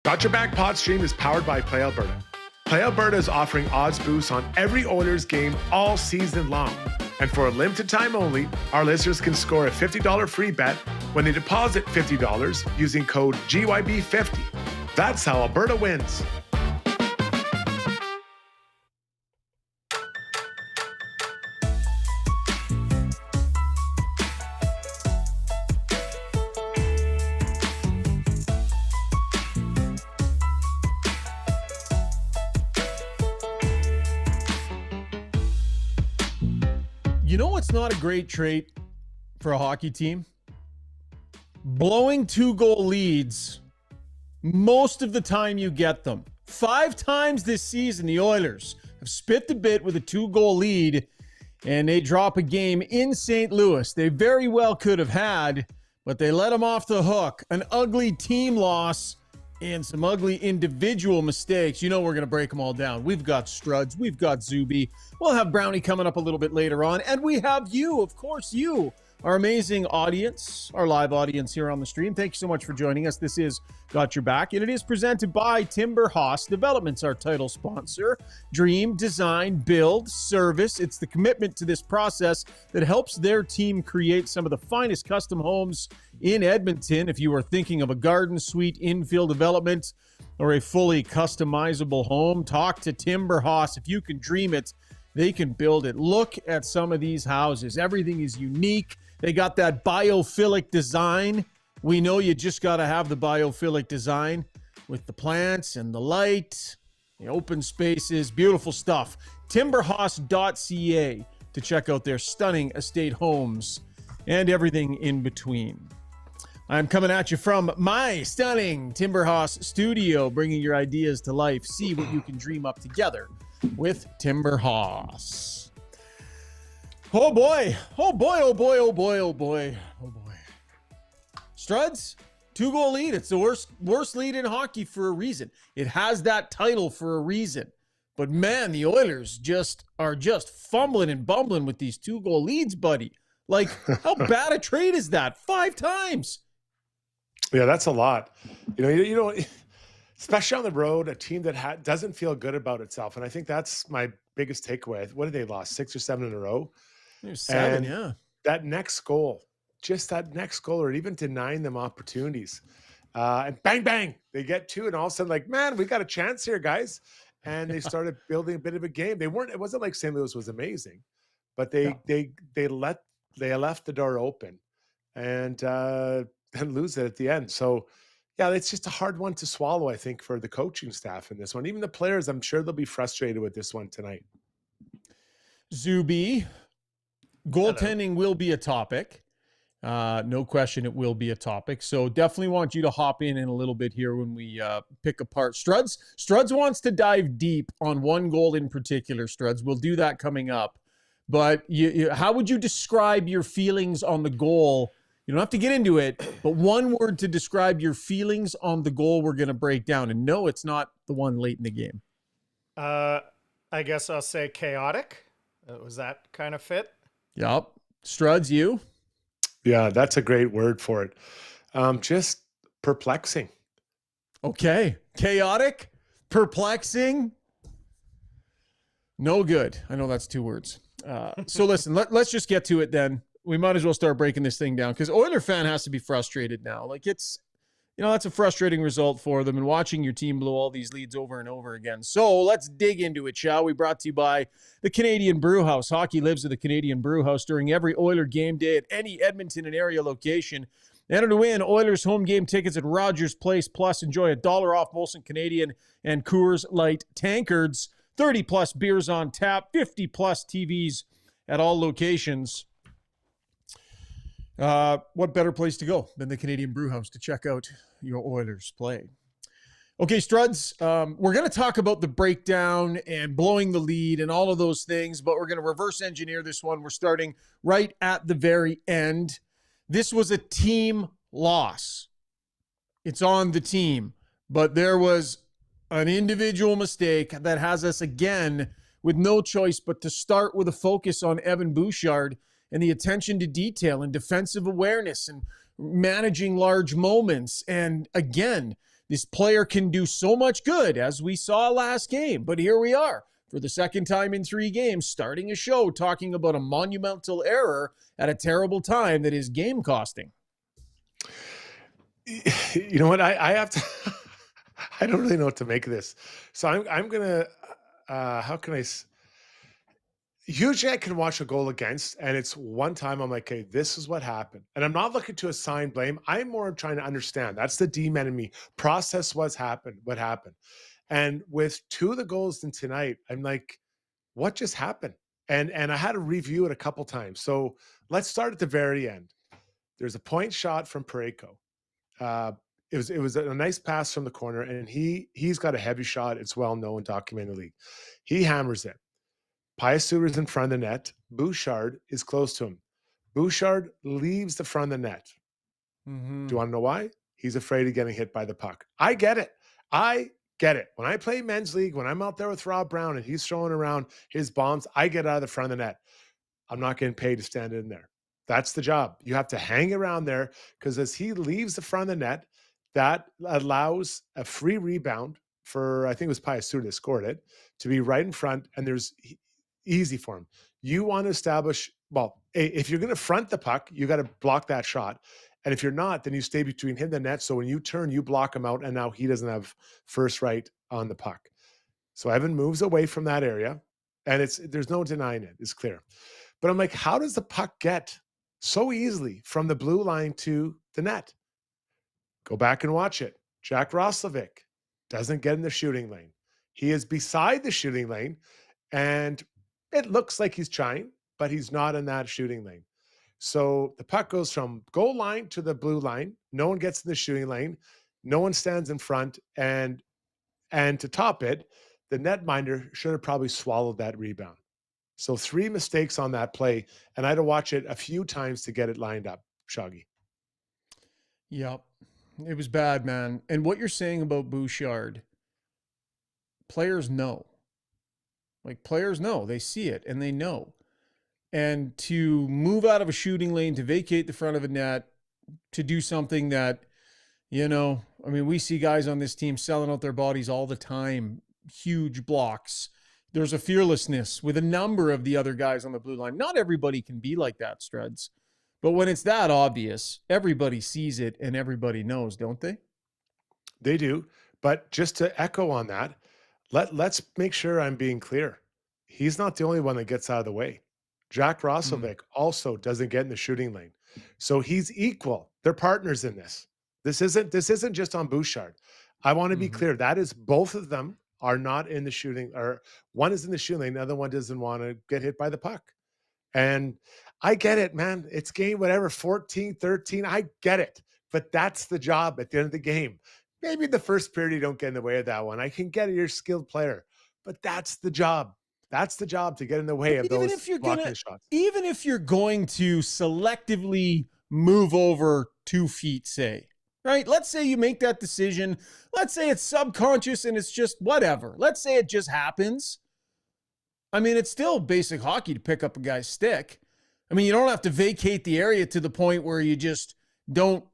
Got Your Back Pod Stream is powered by Play Alberta. Play Alberta is offering odds boosts on every Oilers game all season long. And for a limited time only, our listeners can score a $50 free bet when they deposit $50 using code GYB50. That's how Alberta wins. You know what's not a great trait for a hockey team? Blowing 2-goal leads most of the time you get them. 5 times this season, the Oilers have spit the bit with a 2-goal lead, and they drop a game in St. Louis. They very well could have had, but they let them off the hook. An ugly team loss and some ugly individual mistakes. You know we're going to break them all down. We've got Struds. We've got Zuby. We'll have Brownie coming up a little bit later on. And we have you, of course, you, our amazing audience, our live audience here on the stream. Thank you so much for joining us. This is Got Your Back, and it is presented by Timber Haas Developments, our title sponsor. Dream, design, build, service. It's the commitment to this process that helps their team create some of the finest custom homes in Edmonton. If you are thinking of a garden suite infill development or a fully customizable home, talk to Timber Haas. If you can dream it, they can build it. Look at some of these houses. Everything is unique. They got that biophilic design. We know you just got to have the biophilic design with the plants and the light, the open spaces, beautiful stuff. Timberhaus.ca to check out their stunning estate homes and everything in between. I'm coming at you from my stunning Timber Haas studio, bringing your ideas to life. See what you can dream up together with Timber Haas. Oh boy. Oh boy, oh boy, oh boy, oh boy, oh boy. Struds, 2-goal lead. It's the worst lead in hockey for a reason. It has that title for a reason. But man, the Oilers are just fumbling and bumbling with these 2-goal leads, buddy. Like, how bad a trade is that? 5 times. Yeah, that's a lot. You know, especially on the road, a team that doesn't feel good about itself. And I think that's my biggest takeaway. What did they lost? 6 or 7 in a row? 7, yeah. That next goal, or even denying them opportunities. And bang, bang, they get 2. And all of a sudden, like, man, we got a chance here, guys. And they started building a bit of a game. It wasn't like St. Louis was amazing, but they left the door open and lose it at the end. So, yeah, it's just a hard one to swallow, I think, for the coaching staff in this one. Even the players, I'm sure they'll be frustrated with this one tonight. Zuby, goaltending will be a topic. No question it will be a topic. So definitely want you to hop in a little bit here when we pick apart Struds. Struds wants to dive deep on one goal in particular, Struds. We'll do that coming up. But how would you describe your feelings on the goal? You don't have to get into it, but one word to describe your feelings on the goal we're going to break down. And no, it's not the one late in the game. I guess I'll say chaotic. Was that kind of fit? Yep. Struds, you? Yeah, that's a great word for it. Just perplexing. Okay. Chaotic, perplexing, no good. I know that's 2 words. So listen, let's just get to it then. We might as well start breaking this thing down because Oiler fan has to be frustrated now. Like it's, that's a frustrating result for them and watching your team blow all these leads over and over again. So let's dig into it, shall we? Brought to you by the Canadian Brewhouse. Hockey lives at the Canadian Brewhouse during every Oiler game day at any Edmonton and area location. Enter to win Oilers home game tickets at Rogers Place. Plus, enjoy $1 off Molson Canadian and Coors Light tankards. 30-plus beers on tap. 50-plus TVs at all locations. What better place to go than the Canadian Brewhouse to check out your Oilers play? Okay, Struds, we're going to talk about the breakdown and blowing the lead and all of those things, but we're going to reverse engineer this one. We're starting right at the very end. This was a team loss. It's on the team, but there was an individual mistake that has us again with no choice but to start with a focus on Evan Bouchard and the attention to detail and defensive awareness and managing large moments. And again, this player can do so much good, as we saw last game. But here we are for the second time in 3 games, starting a show talking about a monumental error at a terrible time that is game costing. You know what? I have to. I don't really know what to make of this. So I'm gonna. How can I? Usually I can watch a goal against, and it's one time I'm like, okay, this is what happened. And I'm not looking to assign blame. I'm more trying to understand. That's the D-man in me. Process what happened. And with 2 of the goals in tonight, I'm like, what just happened? And I had to review it a couple times. So let's start at the very end. There's a point shot from Parayko. It was a nice pass from the corner, and he's got a heavy shot. It's well known, documented in the league. He hammers it. Piasuter's in front of the net. Bouchard is close to him. Bouchard leaves the front of the net. Mm-hmm. Do you want to know why? He's afraid of getting hit by the puck. I get it. When I play men's league, when I'm out there with Rob Brown and he's throwing around his bombs, I get out of the front of the net. I'm not getting paid to stand in there. That's the job. You have to hang around there, because as he leaves the front of the net, that allows a free rebound for, I think it was Piasuter that scored it, to be right in front, and there's easy for him. You want to establish, well, if you're going to front the puck, you got to block that shot. And if you're not, then you stay between him and the net. So when you turn, you block him out, and now he doesn't have first right on the puck. So Evan moves away from that area, and there's no denying it. It's clear. But I'm like, how does the puck get so easily from the blue line to the net? Go back and watch it. Jack Roslovic doesn't get in the shooting lane. He is beside the shooting lane, and it looks like he's trying, but he's not in that shooting lane. So the puck goes from goal line to the blue line. No one gets in the shooting lane. No one stands in front. And to top it, the netminder should have probably swallowed that rebound. So 3 mistakes on that play, and I had to watch it a few times to get it lined up, Shoggy. Yep. It was bad, man. And what you're saying about Bouchard, players know. Like, players know. They see it, and they know. And to move out of a shooting lane, to vacate the front of a net, to do something that, I mean, we see guys on this team selling out their bodies all the time, huge blocks. There's a fearlessness with a number of the other guys on the blue line. Not everybody can be like that, Struds. But when it's that obvious, everybody sees it and everybody knows, don't they? They do. But just to echo on that, let's make sure I'm being clear. He's not the only one that gets out of the way. Jack Roslovic also doesn't get in the shooting lane. So he's equal. They're partners in this. This isn't just on Bouchard. I want to be clear. That is, both of them are not in the shooting, or one is in the shooting lane, the other one doesn't want to get hit by the puck. And I get it, man. It's game, whatever, 14, 13. I get it. But that's the job at the end of the game. Maybe the first period you don't get in the way of that one. I can get it. You're a skilled player. But that's the job. That's the job, to get in the way of those blocking shots. Even if you're going to selectively move over 2 feet, say, right? Let's say you make that decision. Let's say it's subconscious and it's just whatever. Let's say it just happens. I mean, it's still basic hockey to pick up a guy's stick. I mean, you don't have to vacate the area to the point where you just don't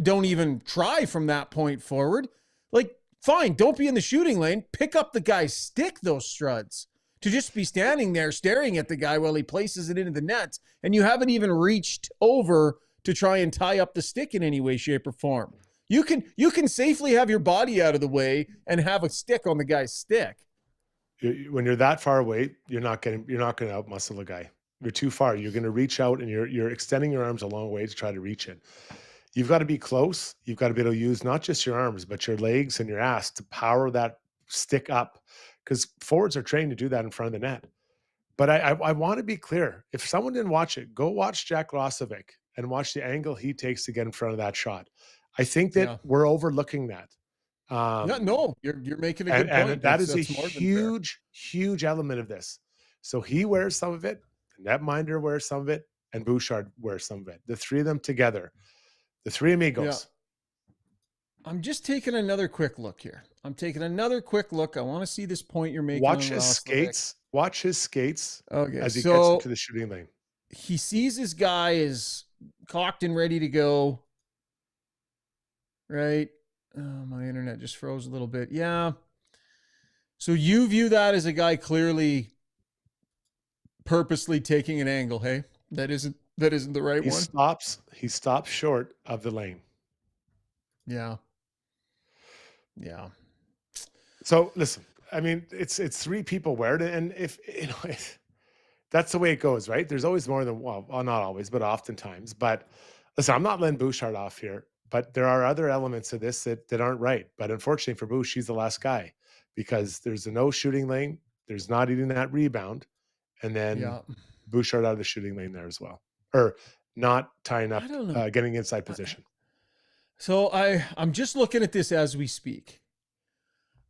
even try from that point forward. Like, fine, don't be in the shooting lane. Pick up the guy's stick, those Struds. To just be standing there staring at the guy while he places it into the net, and you haven't even reached over to try and tie up the stick in any way, shape, or form. You can safely have your body out of the way and have a stick on the guy's stick. When you're that far away, you're not going to outmuscle a guy. You're too far. You're going to reach out, and you're extending your arms a long way to try to reach it. You've got to be close. You've got to be able to use not just your arms, but your legs and your ass to power that stick up, because forwards are trained to do that in front of the net. But I want to be clear. If someone didn't watch it, go watch Jack Roslovic and watch the angle he takes to get in front of that shot. I think that we're overlooking that. No, you're making a good point. And that is a huge element of this. So he wears some of it, the netminder wears some of it, and Bouchard wears some of it. The 3 of them together, the 3 amigos. Yeah. I'm just taking another quick look here. I want to see this point you're making. Watch his skates. Watch his skates as he gets into the shooting lane. He sees his guy is cocked and ready to go. Right? Oh, my internet just froze a little bit. Yeah. So you view that as a guy clearly purposely taking an angle, hey? That isn't the right one. He stops short of the lane. Yeah. Yeah. So listen, I mean, it's three people wear it, and if that's the way it goes, right? There's always more than well, not always, but oftentimes. But listen, I'm not letting Bouchard off here, but there are other elements of this that aren't right. But unfortunately for Bouch, he's the last guy because there's a no shooting lane. There's not even that rebound, and then Bouchard out of the shooting lane there as well, or not tying up, getting inside position. So I'm just looking at this as we speak.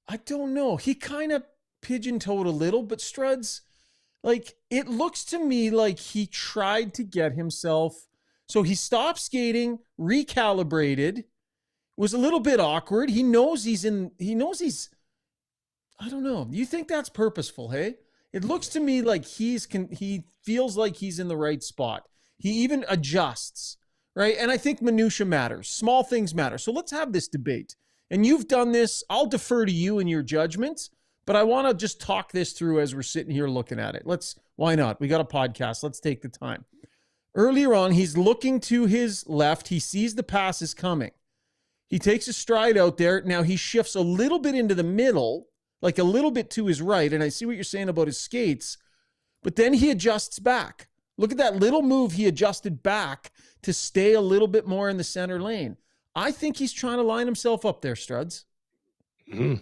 I don't know. He kind of pigeon-toed a little, but Struds, like, it looks to me like he tried to get himself. So he stopped skating, recalibrated, was a little bit awkward. He knows he's, I don't know. You think that's purposeful, hey? It looks to me like he feels like he's in the right spot. He even adjusts, right? And I think minutia matters. Small things matter. So let's have this debate. And you've done this. I'll defer to you and your judgments, but I want to just talk this through as we're sitting here looking at it. Why not? We got a podcast. Let's take the time. Earlier on, he's looking to his left. He sees the pass is coming. He takes a stride out there. Now he shifts a little bit into the middle, like a little bit to his right. And I see what you're saying about his skates, but then he adjusts back. Look at that little move. He adjusted back to stay a little bit more in the center lane. I think he's trying to line himself up there, Struds. Mm.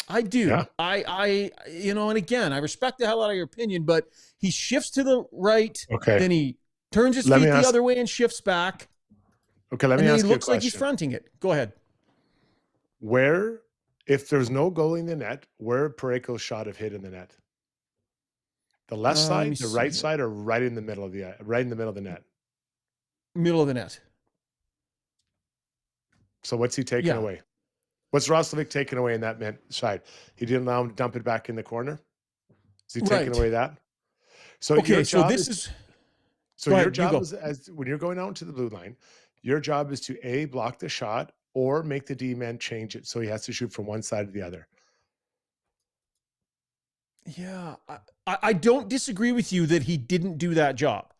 I do. Yeah. And again, I respect the hell out of your opinion, but he shifts to the right. Okay. Then he turns his feet the other way and shifts back. Okay, let me ask you a question. He looks like he's fronting it. Go ahead. If there's no goal in the net, where Parayko's shot have hit in the net? The left side, the right side, or right in the middle of the net? Middle of the net. So what's he taking away? What's Roslovic taking away in that side? He didn't allow him to dump it back in the corner? Is he taking away that? So your job is when you're going out into the blue line, your job is to A, block the shot, or make the D-man change it so he has to shoot from one side to the other. Yeah. I don't disagree with you that he didn't do that job.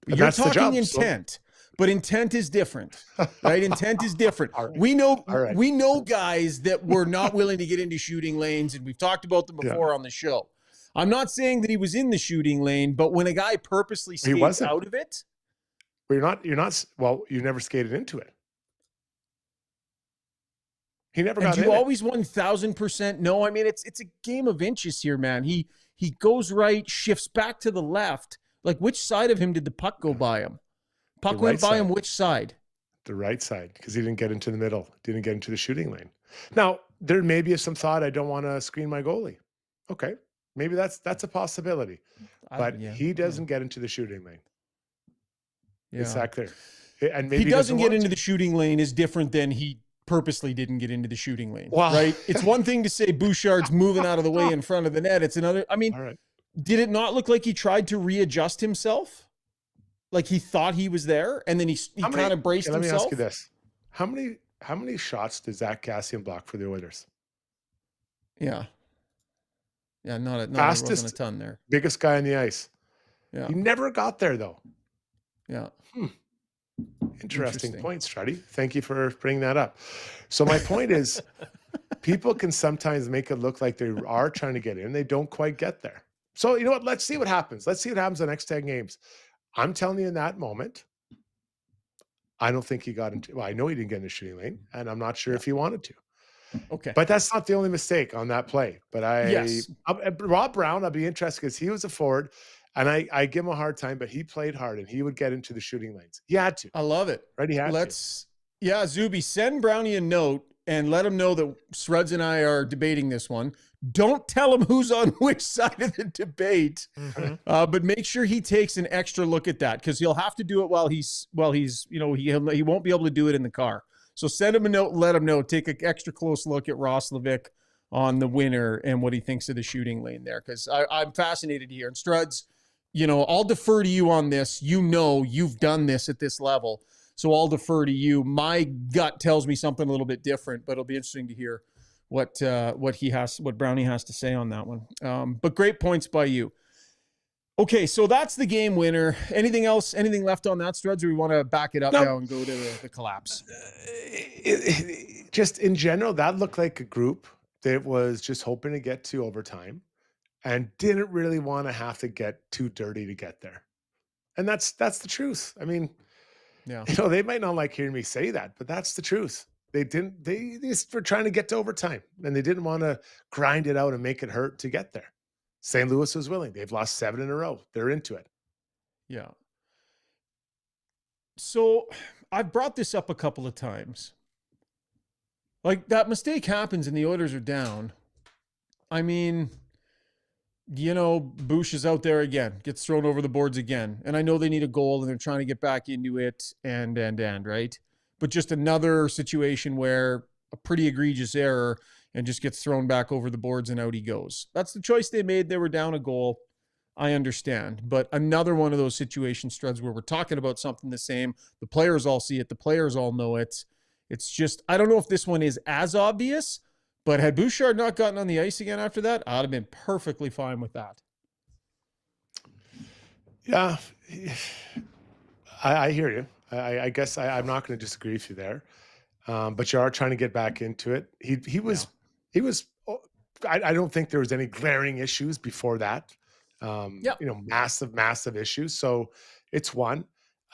But you're talking intent. But intent is different, right? Intent is different. Right. We know guys that were not willing to get into shooting lanes, and we've talked about them before on the show. I'm not saying that he was in the shooting lane, but when a guy purposely skates out of it, but you never skated into it. He never got in. You always 1,000% know. I mean, it's a game of inches here, man. He goes right, shifts back to the left. Like, which side of him did the puck go by him? Puck went by him which side? The right side, because he didn't get into the middle, didn't get into the shooting lane. Now, there may be some thought, I don't want to screen my goalie. Okay, maybe that's a possibility. But he doesn't get into the shooting lane. Yeah. It's that clear. And maybe he doesn't get into the shooting lane is different than he purposely didn't get into the shooting lane, right? It's one thing to say Bouchard's moving out of the way in front of the net. It's another. I mean, did it not look like he tried to readjust himself? Like he thought he was there, and then he kind of braced himself. Let me ask you this: how many shots did Zach Kassian block for the Oilers? Yeah, not wasn't a ton there. Biggest guy on the ice. Yeah, he never got there though. Yeah. Interesting point, Struddy. Thank you for bringing that up. So my point is, people can sometimes make it look like they are trying to get in. They don't quite get there. So you know what? Let's see what happens. Let's see what happens the next 10 games. I'm telling you in that moment, I don't think he got into, I know he didn't get in the shooting lane, and I'm not sure if he wanted to. Okay. But that's not the only mistake on that play. But Rob Brown, I'll be interested because he was a forward, and I give him a hard time, but he played hard, and he would get into the shooting lanes. He had to. I love it. Right? He had to. Yeah, Zuby, send Brownie a note and let him know that Struds and I are debating this one. Don't tell him who's on which side of the debate, but make sure he takes an extra look at that because he'll have to do it while he's he won't be able to do it in the car. So send him a note, and let him know. Take an extra close look at Roslovic on the winner and what he thinks of the shooting lane there because I'm fascinated here. And Struds, I'll defer to you on this. You've done this at this level. So I'll defer to you. My gut tells me something a little bit different, but it'll be interesting to hear what Brownie has to say on that one. But great points by you. Okay, so that's the game winner. Anything else? Anything left on that, Struds, or we want to back it up now and go to the collapse? Just in general, that looked like a group that was just hoping to get to overtime and didn't really want to have to get too dirty to get there. And that's the truth. I mean, Yeah. they might not like hearing me say that, but that's the truth. They just were trying to get to overtime, and they didn't want to grind it out and make it hurt to get there. St. Louis was willing. They've lost 7 in a row. They're into it. Yeah. So I've brought this up a couple of times. Like, that mistake happens and the Oilers are down. I mean, Bush is out there again, gets thrown over the boards again. And I know they need a goal and they're trying to get back into it and, right? But just another situation where a pretty egregious error and just gets thrown back over the boards and out he goes. That's the choice they made. They were down a goal. I understand. But another one of those situations, Struds, where we're talking about something the same. The players all see it. The players all know it. It's just, I don't know if this one is as obvious, but had Bouchard not gotten on the ice again after that, I'd have been perfectly fine with that. Yeah, I hear you. I guess I'm not going to disagree with you there. But you are trying to get back into it. He was, I don't think there was any glaring issues before that. Massive issues. So it's one.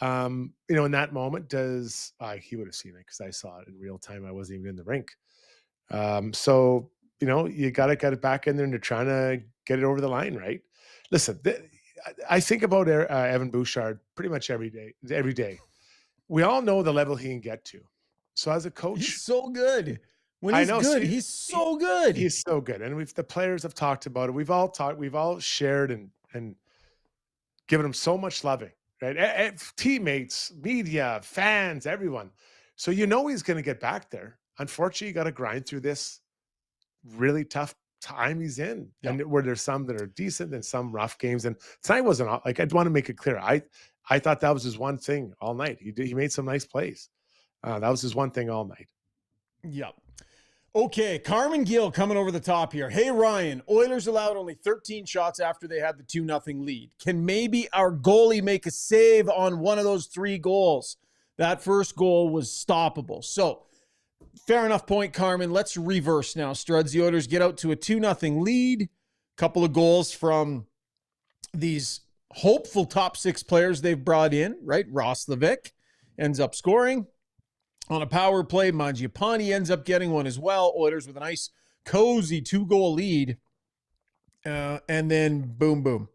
In that moment, he would have seen it because I saw it in real time. I wasn't even in the rink. So you got to get it back in there and you're trying to get it over the line, right? Listen, I think about Evan Bouchard pretty much every day. We all know the level he can get to. So as a coach, he's so good. When he's good, he's so good. He's so good. And the players have talked about it. We've all shared and given him so much loving, right? Teammates, media, fans, everyone. So he's going to get back there. Unfortunately, you got to grind through this really tough time he's in. Yeah. And where there's some that are decent and some rough games. And tonight wasn't like, I want to make it clear. I thought that was his one thing all night. He made some nice plays. That was his one thing all night. Yep. Okay, Carmen Gill coming over the top here. Hey, Ryan, Oilers allowed only 13 shots after they had the 2-0 lead. Can maybe our goalie make a save on one of those 3 goals? That first goal was stoppable. So, fair enough point, Carmen. Let's reverse now. Struds, the Oilers get out to a 2-0 lead. Couple of goals from these hopeful top 6 players they've brought in, right? Roslovic ends up scoring. On a power play, Mangiapane ends up getting one as well. Oilers with a nice, cozy 2-goal lead. And then boom, boom.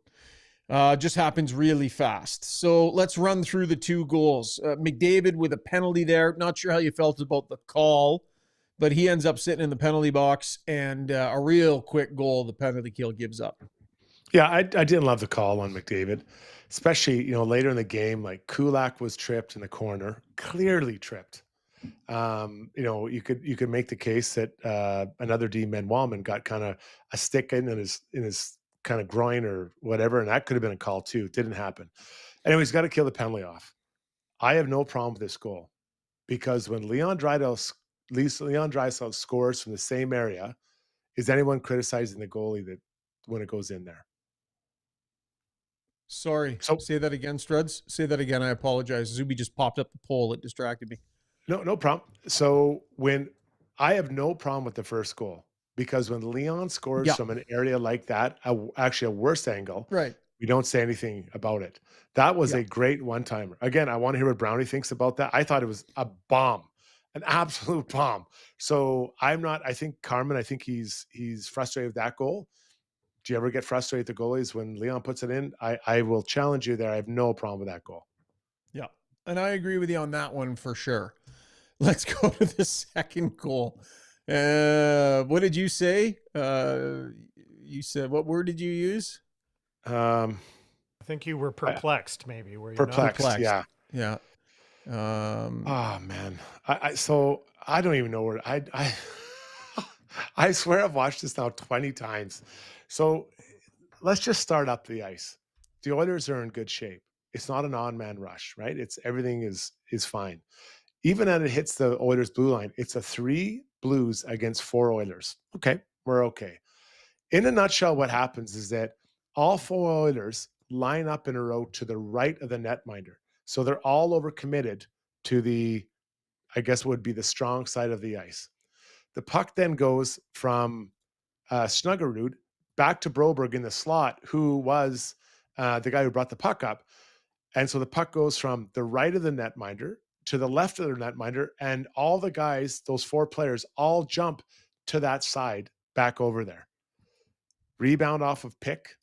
Just happens really fast. So let's run through the 2 goals. McDavid with a penalty there. Not sure how you felt about the call, but he ends up sitting in the penalty box. And a real quick goal the penalty kill gives up. Yeah, I didn't love the call on McDavid, especially, later in the game, like Kulak was tripped in the corner, clearly tripped. You could make the case that another D-man Wallman got kind of a stick in his kind of groin or whatever, and that could have been a call too. It didn't happen. Anyways, got to kill the penalty off. I have no problem with this goal because when Leon Draisaitl scores from the same area, is anyone criticizing the goalie that when it goes in there? Sorry. Say that again, Struds. Say that again. I apologize. Zuby just popped up the poll. It distracted me. No problem. So when I have no problem with the first goal because when Leon scores from an area like that, actually a worse angle, right? We don't say anything about it. That was a great one-timer. Again, I want to hear what Brownie thinks about that. I thought it was a bomb, an absolute bomb. So I think Carmen, he's frustrated with that goal. Do you ever get frustrated with the goalies when Leon puts it in? I will challenge you there. I have no problem with that goal. Yeah. And I agree with you on that one for sure. Let's go to the second goal. What did you say? You said, what word did you use? I think you were perplexed, maybe. Were you perplexed? Not? Yeah. Yeah. Oh man. So I don't even know where I swear I've watched this now 20 times. So let's just start up the ice. The Oilers are in good shape. It's not an on-man rush, right? It's everything is fine. Even when it hits the Oilers blue line, it's a 3 Blues against 4 Oilers. Okay, we're okay. In a nutshell, what happens is that all 4 Oilers line up in a row to the right of the netminder. So they're all overcommitted to the, I guess would be the strong side of the ice. The puck then goes from Snuggerud back to Broberg in the slot, who was the guy who brought the puck up. And so the puck goes from the right of the netminder to the left of the netminder, and all the guys, those 4 players, all jump to that side back over there. Rebound off of pick,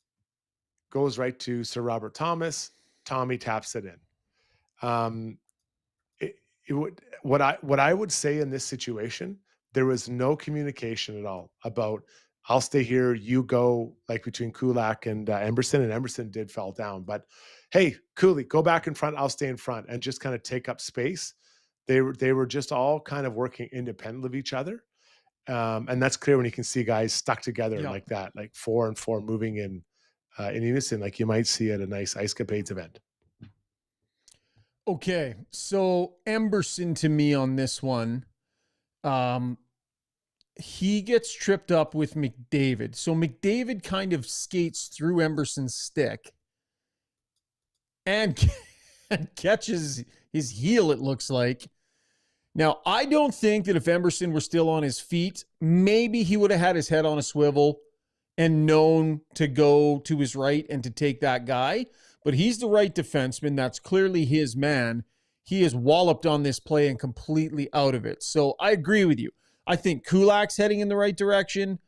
goes right to Sir Robert Thomas. Tommy taps it in. What I would say in this situation, there was no communication at all about, I'll stay here, you go, like between Kulak and Emberson, and Emberson did fall down. But hey, Cooley, go back in front, I'll stay in front, and just kind of take up space. They were just all kind of working independent of each other. And that's clear when you can see guys stuck together like that, like 4 and 4 moving in unison, like you might see at a nice Ice Capades event. Okay, so Emberson to me on this one, he gets tripped up with McDavid. So McDavid kind of skates through Emberson's stick and catches his heel, it looks like. Now, I don't think that if Emberson were still on his feet, maybe he would have had his head on a swivel and known to go to his right and to take that guy. But he's the right defenseman. That's clearly his man. He is walloped on this play and completely out of it. So I agree with you. I think Kulak's heading in the right direction.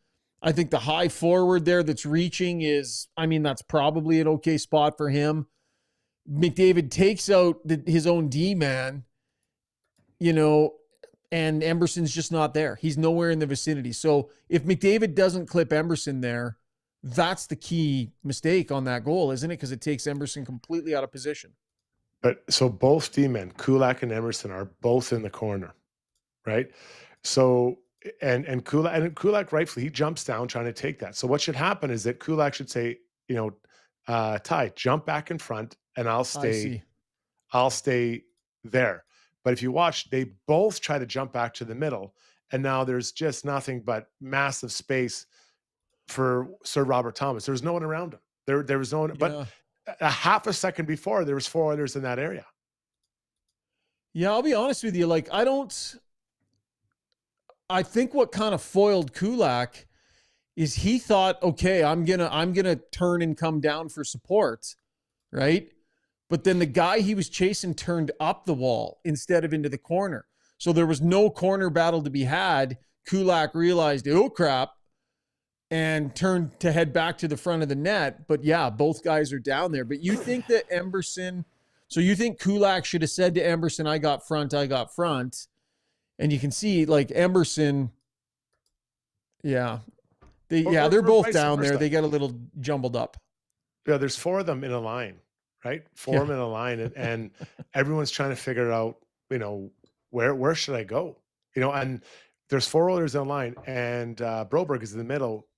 I think the high forward there that's reaching is, that's probably an okay spot for him. McDavid takes out his own D-man, and Emberson's just not there. He's nowhere in the vicinity. So if McDavid doesn't clip Emberson there, that's the key mistake on that goal, isn't it? Because it takes Emberson completely out of position. But so both D-men, Kulak and Emerson, are both in the corner, right? So and Kulak rightfully, he jumps down trying to take that. So what should happen is that Kulak should say, Ty, jump back in front, and I'll stay there. But if you watch, they both try to jump back to the middle, and now there's just nothing but massive space for Sir Robert Thomas. There's no one around him. There was no one, but a half a second before, there was 4 Oilers in that area. Yeah, I'll be honest with you. I think what kind of foiled Kulak is he thought, okay, I'm gonna turn and come down for support, right? But then the guy he was chasing turned up the wall instead of into the corner. So there was no corner battle to be had. Kulak realized, oh crap, and turned to head back to the front of the net. But yeah, both guys are down there. But you think that so you think Kulak should have said to Emberson, I got front. And you can see Emberson, they're both down there. They get a little jumbled up. Yeah, there's 4 of them in a line, right? 4 of them in a line, and everyone's trying to figure out, where should I go? And there's 4 Oilers in a line, and Broberg is in the middle,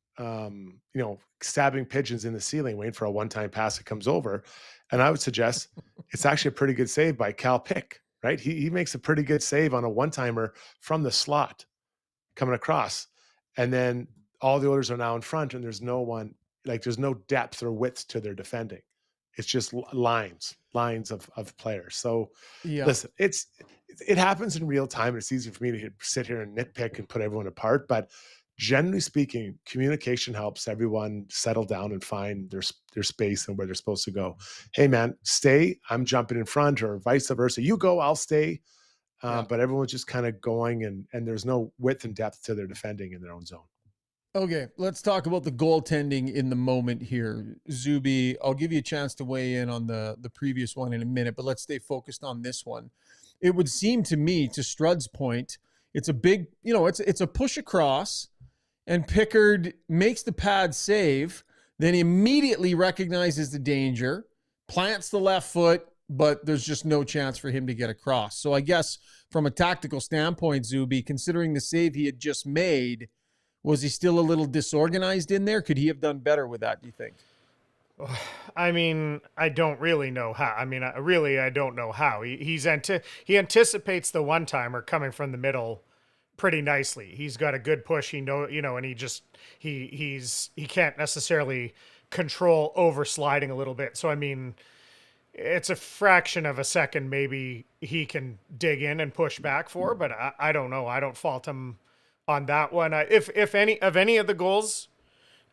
stabbing pigeons in the ceiling, waiting for a one-time pass that comes over. And I would suggest it's actually a pretty good save by Cal Pick, right? He makes a pretty good save on a one-timer from the slot coming across. And then all the Oilers are now in front, and there's no one, there's no depth or width to their defending. It's just lines of players. So listen, it happens in real time. It's easy for me to sit here and nitpick and put everyone apart, but generally speaking, communication helps everyone settle down and find their space and where they're supposed to go. Hey man, stay, I'm jumping in front, or vice versa. You go, I'll stay. But everyone's just kind of going, and there's no width and depth to their defending in their own zone. Okay, let's talk about the goaltending in the moment here. Zuby, I'll give you a chance to weigh in on the previous one in a minute, but let's stay focused on this one. It would seem to me, to Strud's point, it's a big, it's a push across, and Pickard makes the pad save, then he immediately recognizes the danger, plants the left foot, but there's just no chance for him to get across. So I guess from a tactical standpoint, Zuby, considering the save he had just made, was he still a little disorganized in there? Could he have done better with that, do you think? I mean, I don't really know how. I mean, I don't know how. He anticipates the one timer coming from the middle pretty nicely. He's got a good push. And he can't necessarily control over sliding a little bit. So I mean, it's a fraction of a second maybe he can dig in and push back for, but I don't know. I don't fault him on that one. If any of the goals,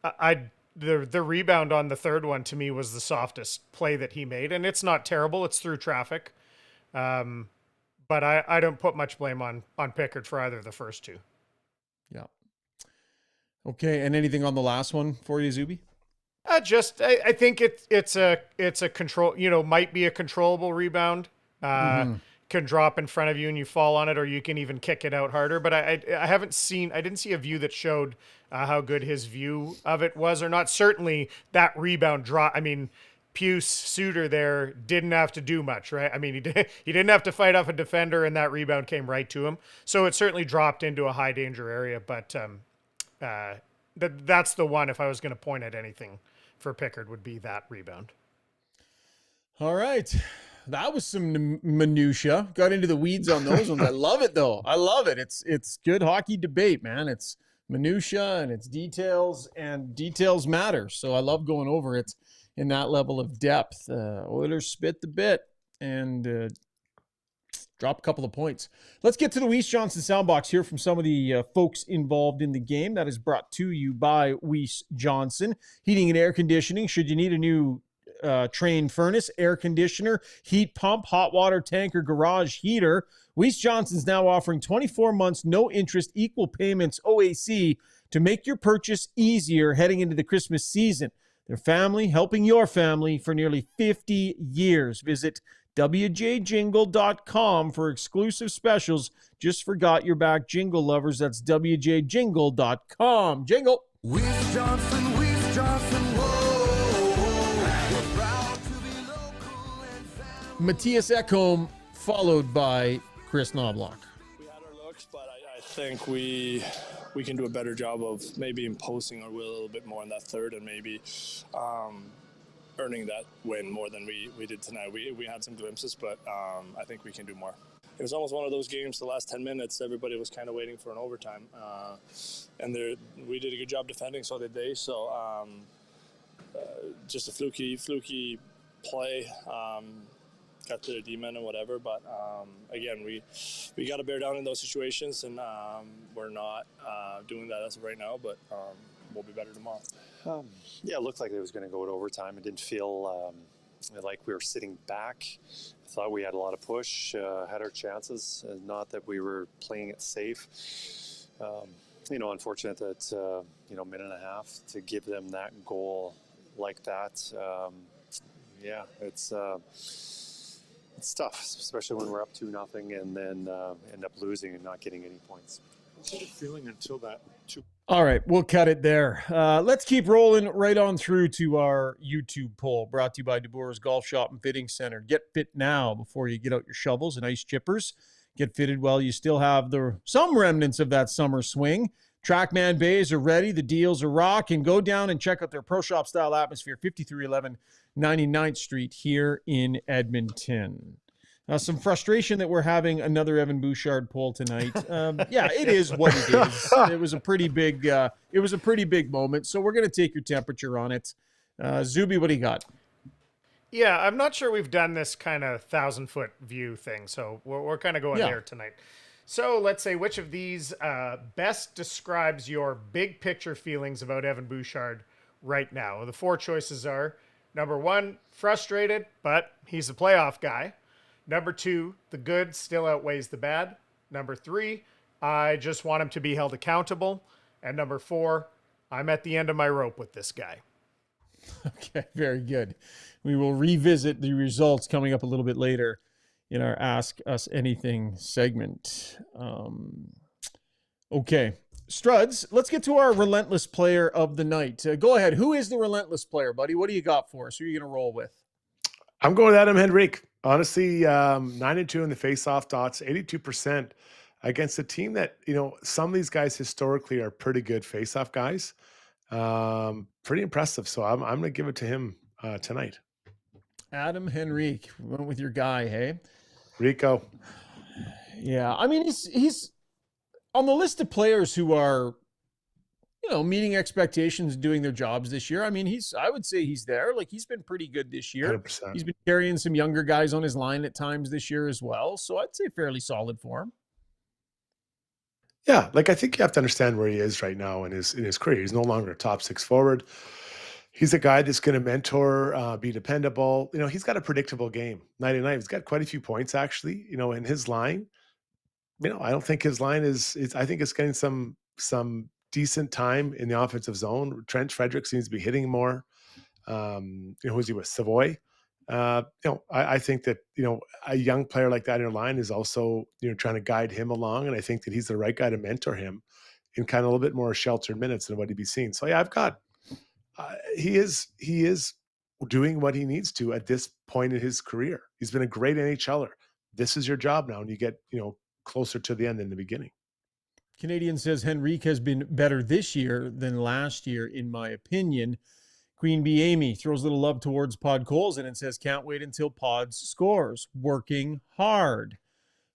I the rebound on the third one to me was the softest play that he made, and it's not terrible. It's through traffic, but I don't put much blame on Pickard for either of the first two. Yeah. Okay, and anything on the last one for you, Zuby? I think it's a control. Might be a controllable rebound. Can drop in front of you and you fall on it, or you can even kick it out harder. But I didn't see a view that showed how good his view of it was or not. Certainly that rebound drop. I mean, Puce Suter there didn't have to do much, right? I mean, he didn't have to fight off a defender, and that rebound came right to him. So it certainly dropped into a high danger area. But that's the one. If I was going to point at anything for Pickard, would be that rebound. All right. That was some minutia. Got into the weeds on those ones. I love it though. I love it. It's good hockey debate, man. It's minutia and it's details, and details matter. So I love going over it in that level of depth. Oilers spit the bit and drop a couple of points. Let's get to the Weiss Johnson soundbox here from some of the folks involved in the game. That is brought to you by Weiss Johnson Heating and Air Conditioning. Should you need a new train furnace, air conditioner, heat pump, hot water tank, or garage heater, Weiss Johnson's now offering 24 months, no interest, equal payments, OAC, to make your purchase easier heading into the Christmas season. Their family helping your family for nearly 50 years. Visit WJJingle.com for exclusive specials. Just forgot your back, jingle lovers. That's WJJingle.com. Jingle. Weiss Johnson, Matthias Ekholm, followed by Chris Knobloch. We had our looks, but I think we can do a better job of maybe imposing our will a little bit more in that third, and maybe earning that win more than we did tonight. We had some glimpses, but I think we can do more. It was almost one of those games, the last 10 minutes, everybody was kind of waiting for an overtime. And we did a good job defending, so did they. So just a fluky play. Got to the D-men and whatever, but again, we got to bear down in those situations, and we're not doing that as of right now, but we'll be better tomorrow. Yeah, it looked like it was going to go to overtime. It didn't feel like we were sitting back. I thought we had a lot of push, had our chances, and not that we were playing it safe. Unfortunate that, minute and a half to give them that goal like that. It's tough, especially when we're up 2-0 and then end up losing and not getting any points. What's your feeling until that? All right, we'll cut it there. Let's keep rolling right on through to our YouTube poll, brought to you by DeBoer's Golf Shop and Fitting Center. Get fit now before you get out your shovels and ice chippers. Get fitted while you still have some remnants of that summer swing. Trackman bays are ready. The deals are rocking. Go down and check out their Pro Shop style atmosphere, 5311 99th Street here in Edmonton. Some frustration that we're having another Evan Bouchard poll tonight. Yeah, it is what it is. It was a pretty big moment. So we're going to take your temperature on it. Zuby, what do you got? Yeah, I'm not sure we've done this kind of 1,000-foot view thing, so we're kind of going there tonight. So let's say which of these best describes your big picture feelings about Evan Bouchard right now. The 4 choices are: number 1, frustrated, but he's a playoff guy. Number 2, the good still outweighs the bad. Number 3, I just want him to be held accountable. And number 4, I'm at the end of my rope with this guy. Okay, very good. We will revisit the results coming up a little bit later in our Ask Us Anything segment. Okay, Struds, let's get to our relentless player of the night. Go ahead. Who is the relentless player, buddy? What do you got for us? Who are you going to roll with? I'm going with Adam Henrique. Honestly, 9-2 in the face-off dots, 82% against a team that, some of these guys historically are pretty good face-off guys. Pretty impressive. So I'm going to give it to him. tonight. Adam Henrique went with your guy, hey? Rico. Yeah, I mean he's on the list of players who are, meeting expectations, doing their jobs this year. I mean, I would say he's there. Like, he's been pretty good this year. 100%. He's been carrying some younger guys on his line at times this year as well. So I'd say fairly solid for him. Yeah, like I think you have to understand where he is right now in his career. He's no longer a top 6 forward. He's a guy that's going to mentor, be dependable. He's got a predictable game. 99. He's got quite a few points actually. In his line. I don't think his line is. I think it's getting some decent time in the offensive zone. Trent Frederick seems to be hitting more. Who's he with? Savoy. I think that, a young player like that in your line is also, trying to guide him along. And I think that he's the right guy to mentor him in kind of a little bit more sheltered minutes than what he'd be seeing. So yeah, he is doing what he needs to at this point in his career. He's been a great NHLer. This is your job now. And you get, closer to the end than the beginning. Canadian says Henrique has been better this year than last year, in my opinion. Queen Bee Amy throws a little love towards Pod Colson and says, can't wait until Pods scores. Working hard.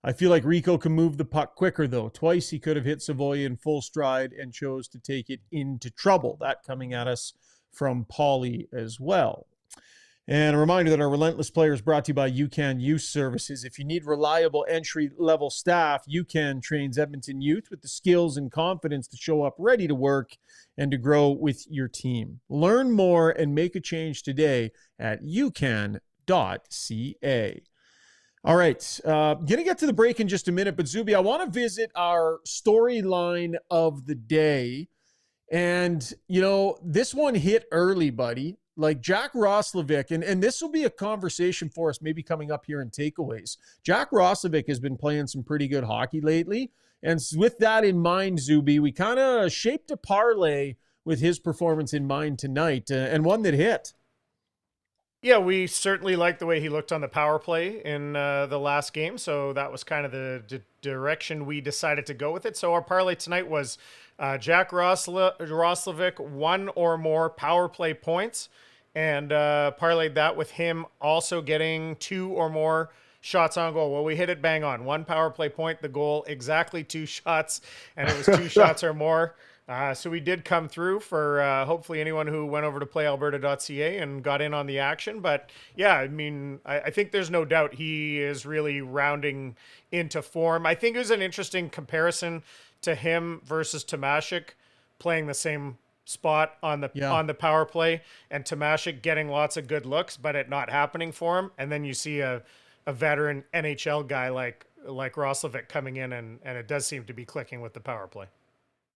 I feel like Rico can move the puck quicker, though. Twice he could have hit Savoy in full stride and chose to take it into trouble. That coming at us from Paulie as well. And a reminder that our Relentless Player is brought to you by UCAN Youth Services. If you need reliable entry-level staff, UCAN trains Edmonton youth with the skills and confidence to show up ready to work and to grow with your team. Learn more and make a change today at ucan.ca. All right, going to get to the break in just a minute, but Zuby, I want to visit our storyline of the day. And, this one hit early, buddy. Like Jack Roslovic, and this will be a conversation for us maybe coming up here in takeaways. Jack Roslovic has been playing some pretty good hockey lately. And with that in mind, Zuby, we kind of shaped a parlay with his performance in mind tonight, and one that hit. Yeah, we certainly liked the way he looked on the power play in the last game. So that was kind of the direction we decided to go with it. So our parlay tonight was Jack Roslovic, 1 or more power play points. And parlayed that with him also getting 2 or more shots on goal. Well, we hit it bang on. 1 power play point, the goal, exactly 2 shots. And it was 2 shots or more. So we did come through for hopefully anyone who went over to playalberta.ca and got in on the action. But yeah, I mean, I think there's no doubt he is really rounding into form. I think it was an interesting comparison to him versus Tomashik playing the same spot on the power play, and Tomashik getting lots of good looks, but it not happening for him. And then you see a veteran NHL guy like Roslovic coming in, and it does seem to be clicking with the power play.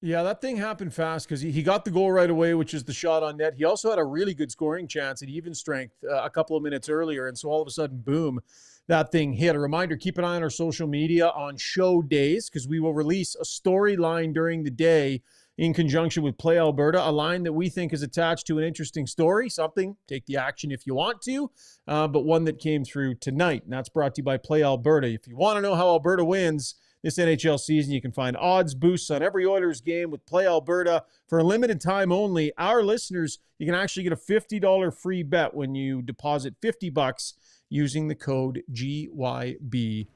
Yeah, that thing happened fast because he got the goal right away, which is the shot on net. He also had a really good scoring chance at even strength a couple of minutes earlier. And so all of a sudden, boom, that thing hit. A reminder, keep an eye on our social media on show days because we will release a storyline during the day in conjunction with Play Alberta, a line that we think is attached to an interesting story, something, take the action if you want to, but one that came through tonight. And that's brought to you by Play Alberta. If you want to know how Alberta wins this NHL season, you can find odds boosts on every Oilers game with Play Alberta for a limited time only. Our listeners, you can actually get a $50 free bet when you deposit $50 using the code GYB50.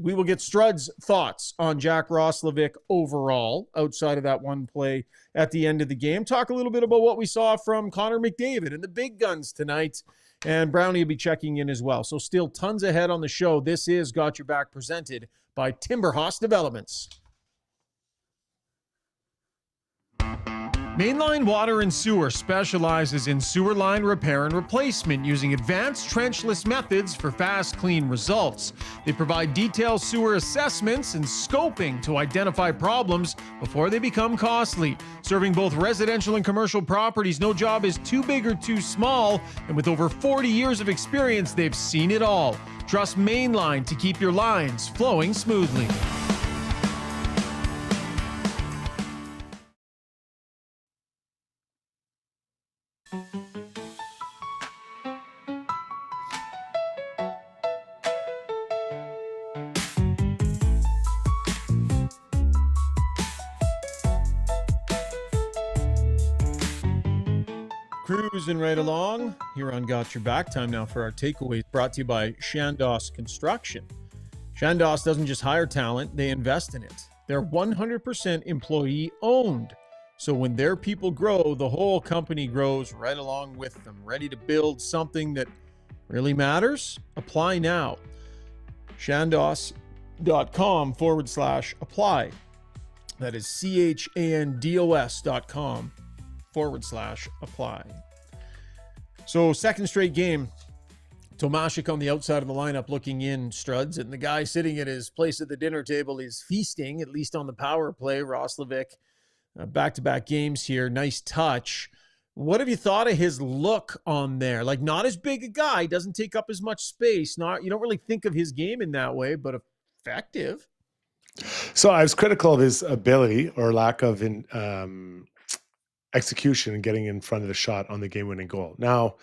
We will get Strud's thoughts on Jack Roslovic overall outside of that one play at the end of the game. Talk a little bit about what we saw from Connor McDavid and the big guns tonight. And Brownie will be checking in as well. So still tons ahead on the show. This is Got Your Back presented by Timberhouse Developments. Mainline Water and Sewer specializes in sewer line repair and replacement using advanced trenchless methods for fast, clean results. They provide detailed sewer assessments and scoping to identify problems before they become costly. Serving both residential and commercial properties, no job is too big or too small, and with over 40 years of experience, they've seen it all. Trust Mainline to keep your lines flowing smoothly. cruising right along here on Got Your Back. Time now for our takeaways, brought to you by Shandos Construction. Shandos doesn't just hire talent, they invest in it. They're 100% employee owned. So when their people grow, the whole company grows right along with them. Ready to build something that really matters? Apply now. Shandos.com/apply. That is CHANDOS.com/apply. So second straight game, Tomášek on the outside of the lineup looking in, Struds, and the guy sitting at his place at the dinner table is feasting, at least on the power play. Roslovic, back-to-back games here. Nice touch. What have you thought of his look on there? Like, not as big a guy, doesn't take up as much space. You don't really think of his game in that way, but effective. So I was critical of his ability or lack of execution and getting in front of the shot on the game-winning goal. Now,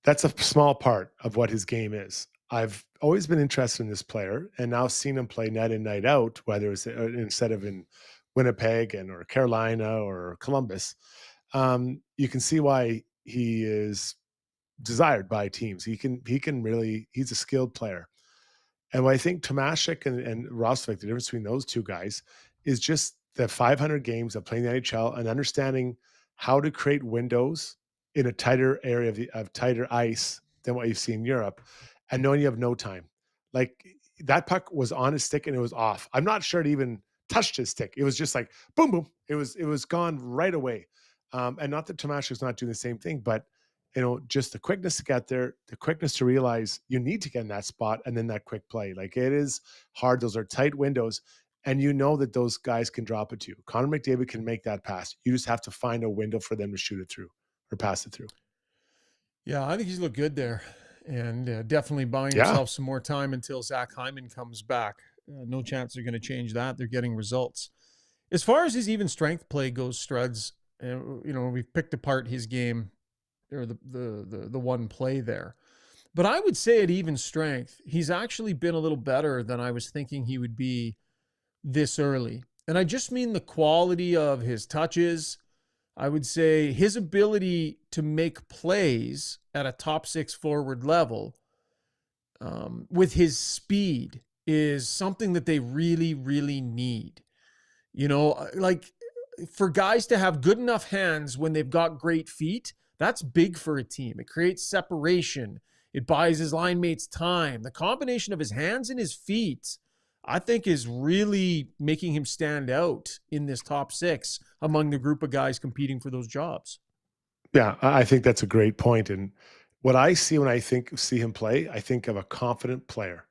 that's a small part of what his game is. I've always been interested in this player and now seen him play night in, night out, whether it's instead of in Winnipeg or Carolina or Columbus. You can see why he is desired by teams. He can really, he's a skilled player. And what I think Tomášek and Roslovic, the difference between those two guys is just the 500 games of playing the NHL and understanding how to create windows in a tighter area of tighter ice than what you see in Europe, and knowing you have no time. Like, that puck was on his stick and it was off. I'm not sure it even touched his stick. It was just like boom, boom. It was gone right away. And not that Tomášek's not doing the same thing, but just the quickness to get there, the quickness to realize you need to get in that spot, and then that quick play. Like, it is hard. Those are tight windows, and that those guys can drop it to you. Connor McDavid can make that pass. You just have to find a window for them to shoot it through or pass it through. Yeah, I think he's looked good there, and definitely buying himself some more time until Zach Hyman comes back. No chance they're going to change that. They're getting results. As far as his even strength play goes, Struds, we've picked apart his game, or the one play there. But I would say at even strength, he's actually been a little better than I was thinking he would be this early. And I just mean the quality of his touches. I would say his ability to make plays at a top six forward level with his speed is something that they really, really need. Like, for guys to have good enough hands when they've got great feet, that's big for a team. It creates separation. It buys his line mates time. The combination of his hands and his feet, I think, is really making him stand out in this top six among the group of guys competing for those jobs. Yeah, I think that's a great point. And what I see when I see him play, I think of a confident player.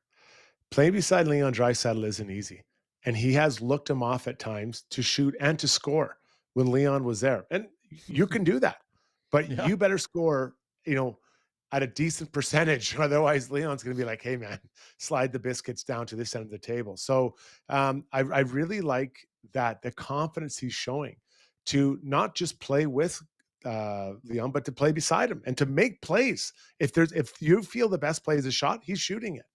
Playing beside Leon Draisaitl isn't easy. And he has looked him off at times to shoot and to score when Leon was there. And you can do that. But you better score, at a decent percentage. Otherwise, Leon's going to be like, hey, man, slide the biscuits down to this end of the table. So I really like that, the confidence he's showing to not just play with Leon, but to play beside him and to make plays. If you feel the best play is a shot, he's shooting it.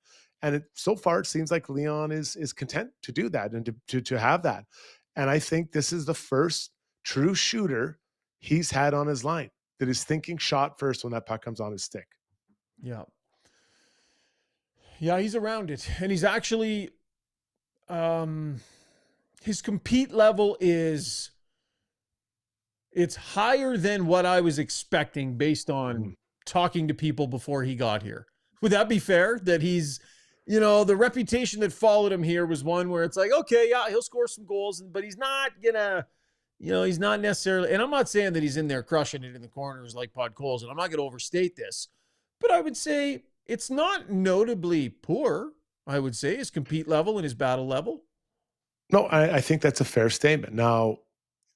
And so far, it seems like Leon is content to do that and to have that. And I think this is the first true shooter he's had on his line that is thinking shot first when that puck comes on his stick. Yeah. Yeah, he's around it. And he's actually, his compete level it's higher than what I was expecting based on talking to people before he got here. Would that be fair? That he's, the reputation that followed him here was one where it's like, okay, yeah, he'll score some goals, but he's not gonna, he's not necessarily, and I'm not saying that he's in there crushing it in the corners like Pod Coles, and I'm not going to overstate this, but I would say it's not notably poor, I would say, his compete level and his battle level. No, I think that's a fair statement. Now,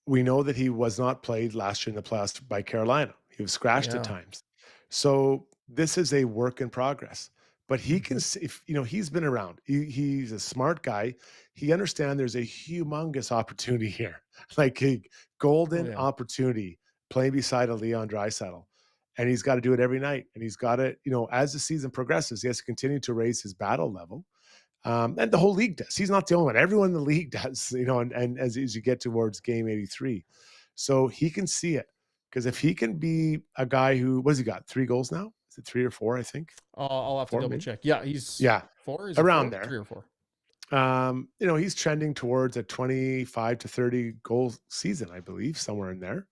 we know that he was not played last year in the playoffs by Carolina. He was scratched at times. So this is a work in progress. But he can, he's been around. He's a smart guy. He understands there's a humongous opportunity here, like a golden opportunity playing beside a Leon Draisaitl. And he's got to do it every night. And he's got to, as the season progresses, he has to continue to raise his battle level. And the whole league does. He's not the only one. Everyone in the league does, and as you get towards game 83. So he can see it. Because if he can be a guy who, what has he got? 3 goals now? Is it 3 or 4? I think. I'll have to 4 double maybe? check. Yeah, he's 4. Is it around 4? there. 3 or 4. He's trending towards a 25 to 30 goal season, I believe, somewhere in there.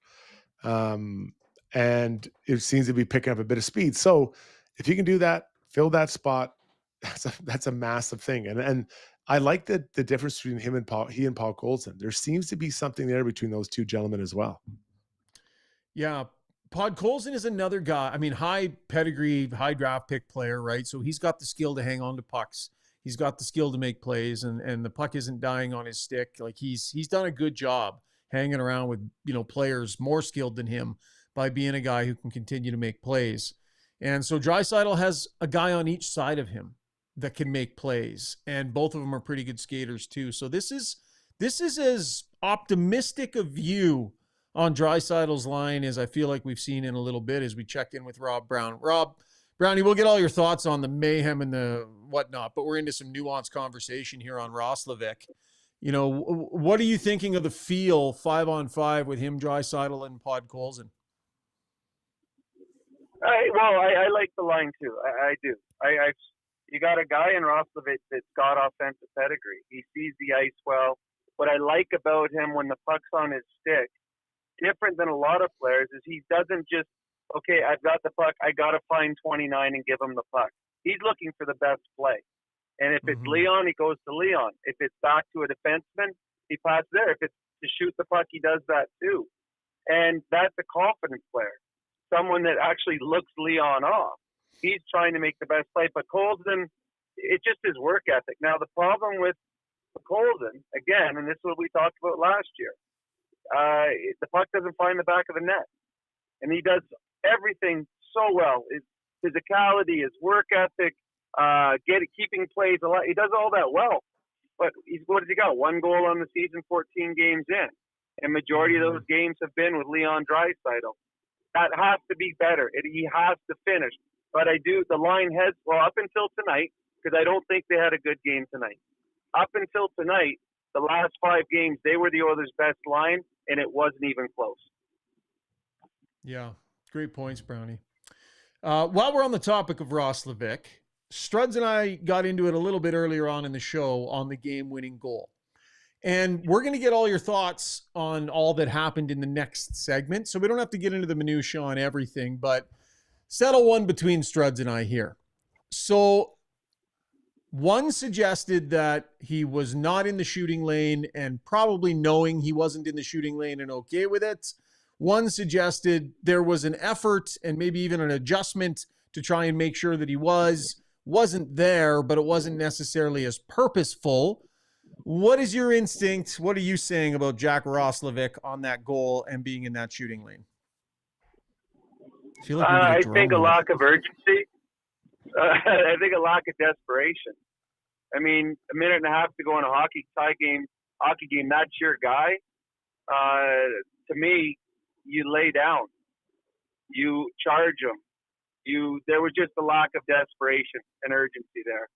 And it seems to be picking up a bit of speed. So if he can do that, fill that spot, that's a massive thing. And I like the difference between he and Paul Colson. There seems to be something there between those two gentlemen as well. Yeah. Colson is another guy. I mean, high pedigree, high draft pick player, right? So he's got the skill to hang on to pucks. He's got the skill to make plays, and the puck isn't dying on his stick. Like he's done a good job hanging around with, players more skilled than him by being a guy who can continue to make plays. And so Draisaitl has a guy on each side of him that can make plays, and both of them are pretty good skaters too. So this is as optimistic a view on Draisaitl's line as I feel like we've seen in a little bit as we check in with Rob Brown. Brownie, we'll get all your thoughts on the mayhem and the whatnot, but we're into some nuanced conversation here on Roslovic. What are you thinking of the feel 5-on-5 with him, Draisaitl, and Colson? I like the line too. I do. You got a guy in Roslovic that's got offensive pedigree. He sees the ice well. What I like about him when the puck's on his stick, different than a lot of players, is he doesn't just, okay, I've got the puck, I got to find 29 and give him the puck. He's looking for the best play. And if it's Leon, he goes to Leon. If it's back to a defenseman, he passes there. If it's to shoot the puck, he does that too. And that's a confidence player, someone that actually looks Leon off. He's trying to make the best play. But Colson, it's just his work ethic. Now, the problem with Colson, again, and this is what we talked about last year, the puck doesn't find the back of the net. And he does everything so well. His physicality, his work ethic, keeping plays alive. He does all that well. But what has he got? 1 goal on the season, 14 games in. And majority of those games have been with Leon Draisaitl. That has to be better. He has to finish. But the line has, up until tonight, because I don't think they had a good game tonight. Up until tonight, the last 5 games, they were the Oilers' best line, and it wasn't even close. Yeah, great points, Brownie. While we're on the topic of Roslovic, Struds and I got into it a little bit earlier on in the show on the game-winning goal. And we're going to get all your thoughts on all that happened in the next segment, so we don't have to get into the minutiae on everything, but settle one between Struds and I here. So one suggested that he was not in the shooting lane and probably knowing he wasn't in the shooting lane and okay with it. One suggested there was an effort and maybe even an adjustment to try and make sure that he wasn't there, but it wasn't necessarily as purposeful. What is your instinct? What are you saying about Jack Roslovic on that goal and being in that shooting lane? I think a lack of urgency. I think a lack of desperation. I mean, a minute and a half to go in a hockey game, that's your guy. To me, you lay down. You charge him. There was just a lack of desperation and urgency there.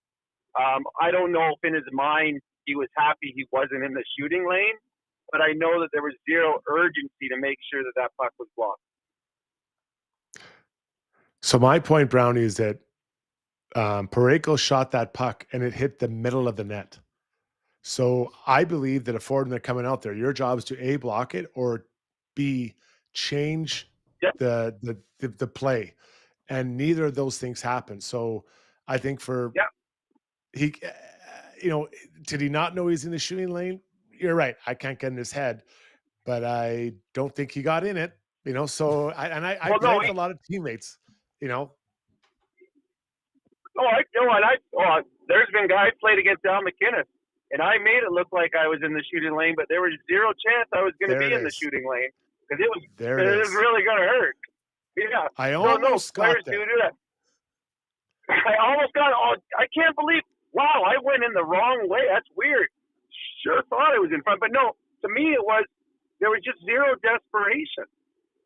I don't know if in his mind he was happy he wasn't in the shooting lane, but I know that there was zero urgency to make sure that puck was blocked. So my point, Brownie, is that Parayko shot that puck and it hit the middle of the net. So I believe that a forward that coming out there, your job is to A, block it, or B, change the play. And neither of those things happened. So I think he, did he not know he's in the shooting lane? You're right. I can't get in his head, but I don't think he got in it, so I blame a lot of teammates, There's been guys played against Al McInnes, and I made it look like I was in the shooting lane, but there was zero chance I was going to be in the shooting lane because it was really going to hurt. Yeah, I almost got there. Do that. I almost got. I can't believe. Wow, I went in the wrong way. That's weird. Sure thought I was in front, but no. To me, there was just zero desperation.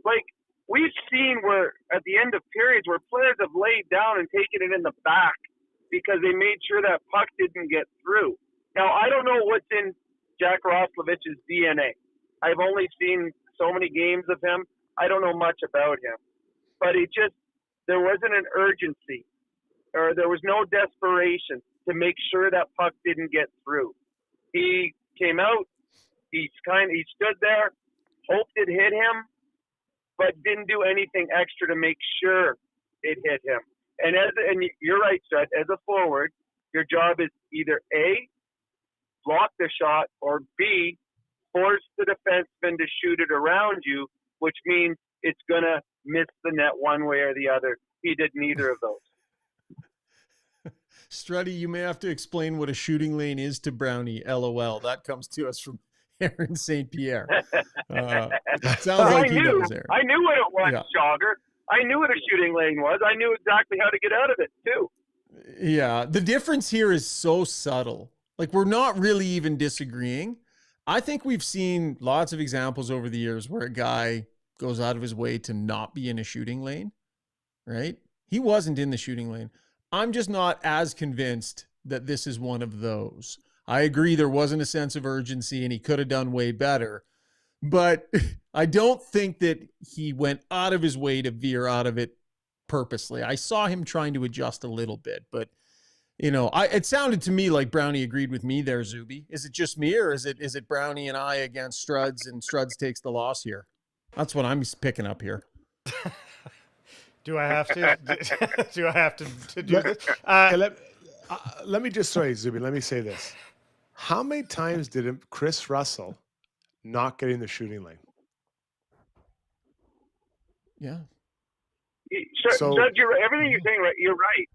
Like we've seen where at the end of periods where players have laid down and taken it in the back because they made sure that puck didn't get through. Now I don't know what's in Jack Roslovic's DNA. I've only seen so many games of him. I don't know much about him, but there wasn't an urgency, or there was no desperation to make sure that puck didn't get through. He came out, he stood there, hoped it hit him, but didn't do anything extra to make sure it hit him. And you're right, Strud, as a forward, your job is either A, block the shot, or B, force the defenseman to shoot it around you, which means it's going to miss the net one way or the other. He did neither of those. Struddy, you may have to explain what a shooting lane is to Brownie. LOL. That comes to us from Aaron St. Pierre. Sounds like he knows, Aaron. I knew what it was, Jogger. I knew what a shooting lane was. I knew exactly how to get out of it, too. Yeah. The difference here is so subtle. Like, we're not really even disagreeing. I think we've seen lots of examples over the years where a guy goes out of his way to not be in a shooting lane, right? He wasn't in the shooting lane. I'm just not as convinced that this is one of those. I agree there wasn't a sense of urgency and he could have done way better, but I don't think that he went out of his way to veer out of it purposely. I saw him trying to adjust a little bit, but it sounded to me like Brownie agreed with me there, Zuby. Is it just me, or is it Brownie and I against Struds, and Struds takes the loss here? That's what I'm picking up here. Do I have to? Do I have to do this? Let me just, sorry, Zuby, let me say this. How many times did Chris Russell not get in the shooting lane? Yeah. Judge, everything you're saying, right? You're right.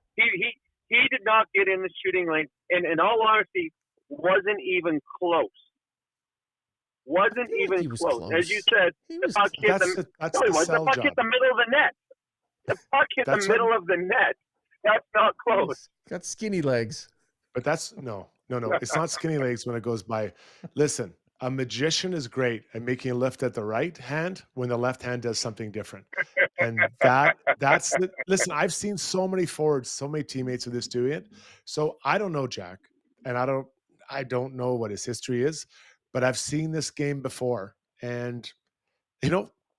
He did not get in the shooting lane, and in all honesty, wasn't even close. Wasn't even close. As you said, the puck hit the middle of the net. The puck hit the middle of the net. That's not close. Got skinny legs. But that's no. It's not skinny legs when it goes by. Listen, a magician is great at making a lift at the right hand when the left hand does something different. And listen, I've seen so many forwards, so many teammates of this doing it. So I don't know Jack, and I don't know what his history is, but I've seen this game before. And,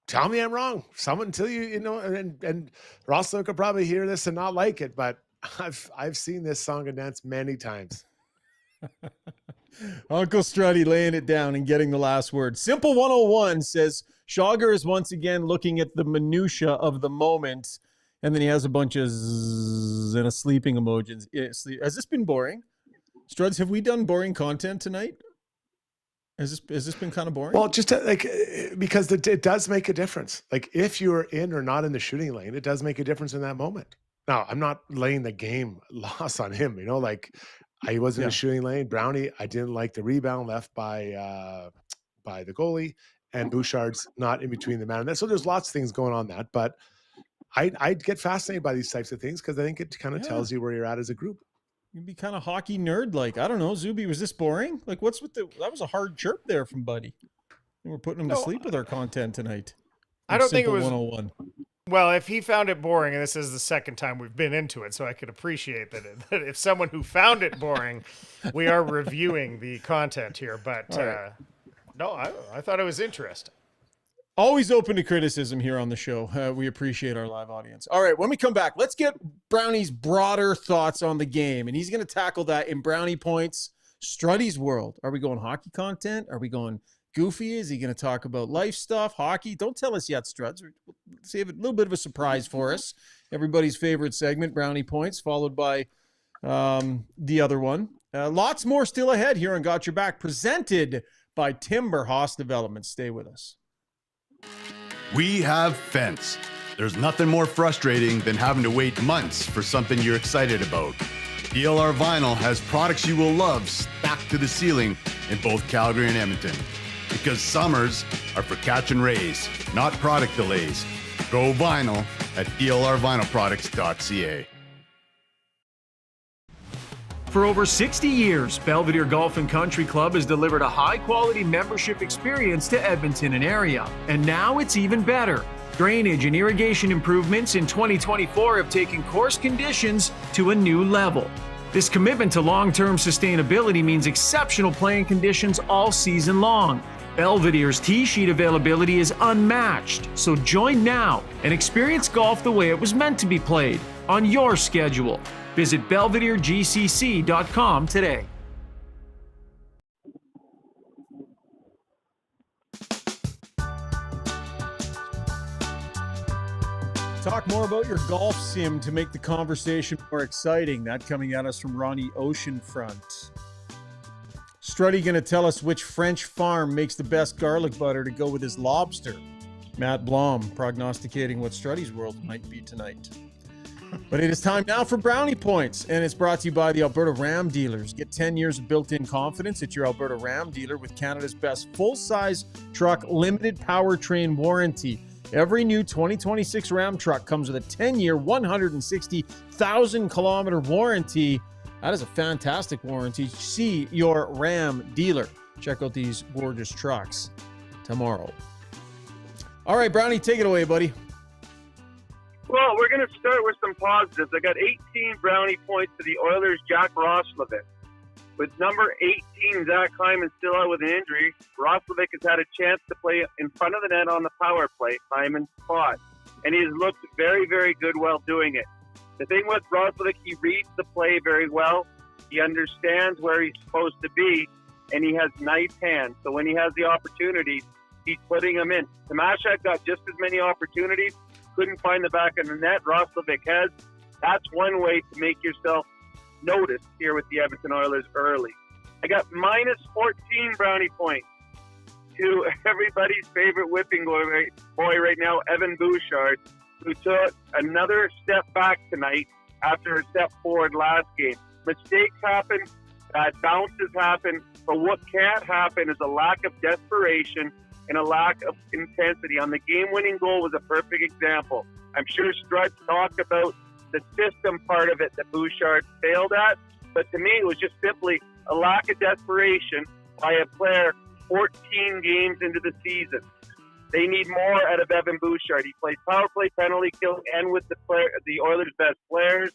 tell me I'm wrong. Someone tell you, and Roslovic could probably hear this and not like it, but I've seen this song and dance many times. Uncle Struddy laying it down and getting the last word. Simple 101 says Rishaug is once again looking at the minutia of the moment, and then he has a bunch of zzz and a sleeping emojis. Has this been boring? Struds, have we done boring content tonight? Has this been kind of boring? Well, just because it does make a difference. Like if you're in or not in the shooting lane, it does make a difference in that moment. Now, I'm not laying the game loss on him. He wasn't in the shooting lane. Brownie, I didn't like the rebound left by the goalie, and Bouchard's not in between the man and that. So there's lots of things going on that, but I get fascinated by these types of things because I think it kind of tells you where you're at as a group. You'd be kind of hockey nerd, like, I don't know, Zuby, was this boring? Like, what's with that was a hard chirp there from Buddy. And we're putting him to sleep with our content tonight. I don't think it was 101. Well, if he found it boring, and this is the second time we've been into it, so I could appreciate that if someone who found it boring, we are reviewing the content here. But no, I thought it was interesting. Always open to criticism here on the show. We appreciate our live audience. All right, when we come back, let's get Brownie's broader thoughts on the game, and he's going to tackle that in Brownie Points, Struddy's World. Are we going hockey content? Are we going goofy? Is he going to talk about life stuff, hockey? Don't tell us yet, Struds. Save a little bit of a surprise for us. Everybody's favorite segment, Brownie Points, followed by the other one. Lots more still ahead here on Got Your Back, presented by Timber Haas Development. Stay with us. We have Fence. There's nothing more frustrating than having to wait months for something you're excited about. DLR Vinyl has products you will love stacked to the ceiling in both Calgary and Edmonton. Because summers are for catch and raise, not product delays. Go vinyl at dlrvinylproducts.ca. For over 60 years, Belvedere Golf and Country Club has delivered a high-quality membership experience to Edmonton and area. And now it's even better. Drainage and irrigation improvements in 2024 have taken course conditions to a new level. This commitment to long-term sustainability means exceptional playing conditions all season long. Belvedere's tee sheet availability is unmatched, so join now and experience golf the way it was meant to be played, on your schedule. Visit BelvedereGCC.com today. Talk more about your golf sim to make the conversation more exciting. That coming at us from Ronnie Oceanfront. Struddy going to tell us which French farm makes the best garlic butter to go with his lobster. Matt Blom prognosticating what Struddy's world might be tonight. But it is time now for Brownie Points, and it's brought to you by the Alberta Ram dealers. Get 10 years of built-in confidence at your Alberta Ram dealer with Canada's best full-size truck limited powertrain warranty. Every new 2026 Ram truck comes with a 10-year, 160,000-kilometer warranty. That is a fantastic warranty. See your Ram dealer. Check out these gorgeous trucks tomorrow. All right, Brownie, take it away, buddy. Well, we're going to start with some positives. I got 18 brownie points to the Oilers' Jack Roslovic. With number 18, Zach Hyman still out with an injury, Roslovic has had a chance to play in front of the net on the power play, Hyman's spot. And he has looked very, very good while doing it. The thing with Roslovic, he reads the play very well. He understands where he's supposed to be, and he has nice hands. So when he has the opportunities, he's putting them in. Tomashak got just as many opportunities, couldn't find the back of the net. Roslovic has. That's one way to make yourself noticed here with the Edmonton Oilers early. I got minus 14 brownie points to everybody's favorite whipping boy right now, Evan Bouchard, who took another step back tonight after a step forward last game. Mistakes happen, bounces happen, but what can't happen is a lack of desperation and a lack of intensity. On the game-winning goal was a perfect example. I'm sure Strud talked about the system part of it that Bouchard failed at, but to me it was just simply a lack of desperation by a player 14 games into the season. They need more out of Evan Bouchard. He plays power play, penalty kill, and with the Oilers' best players.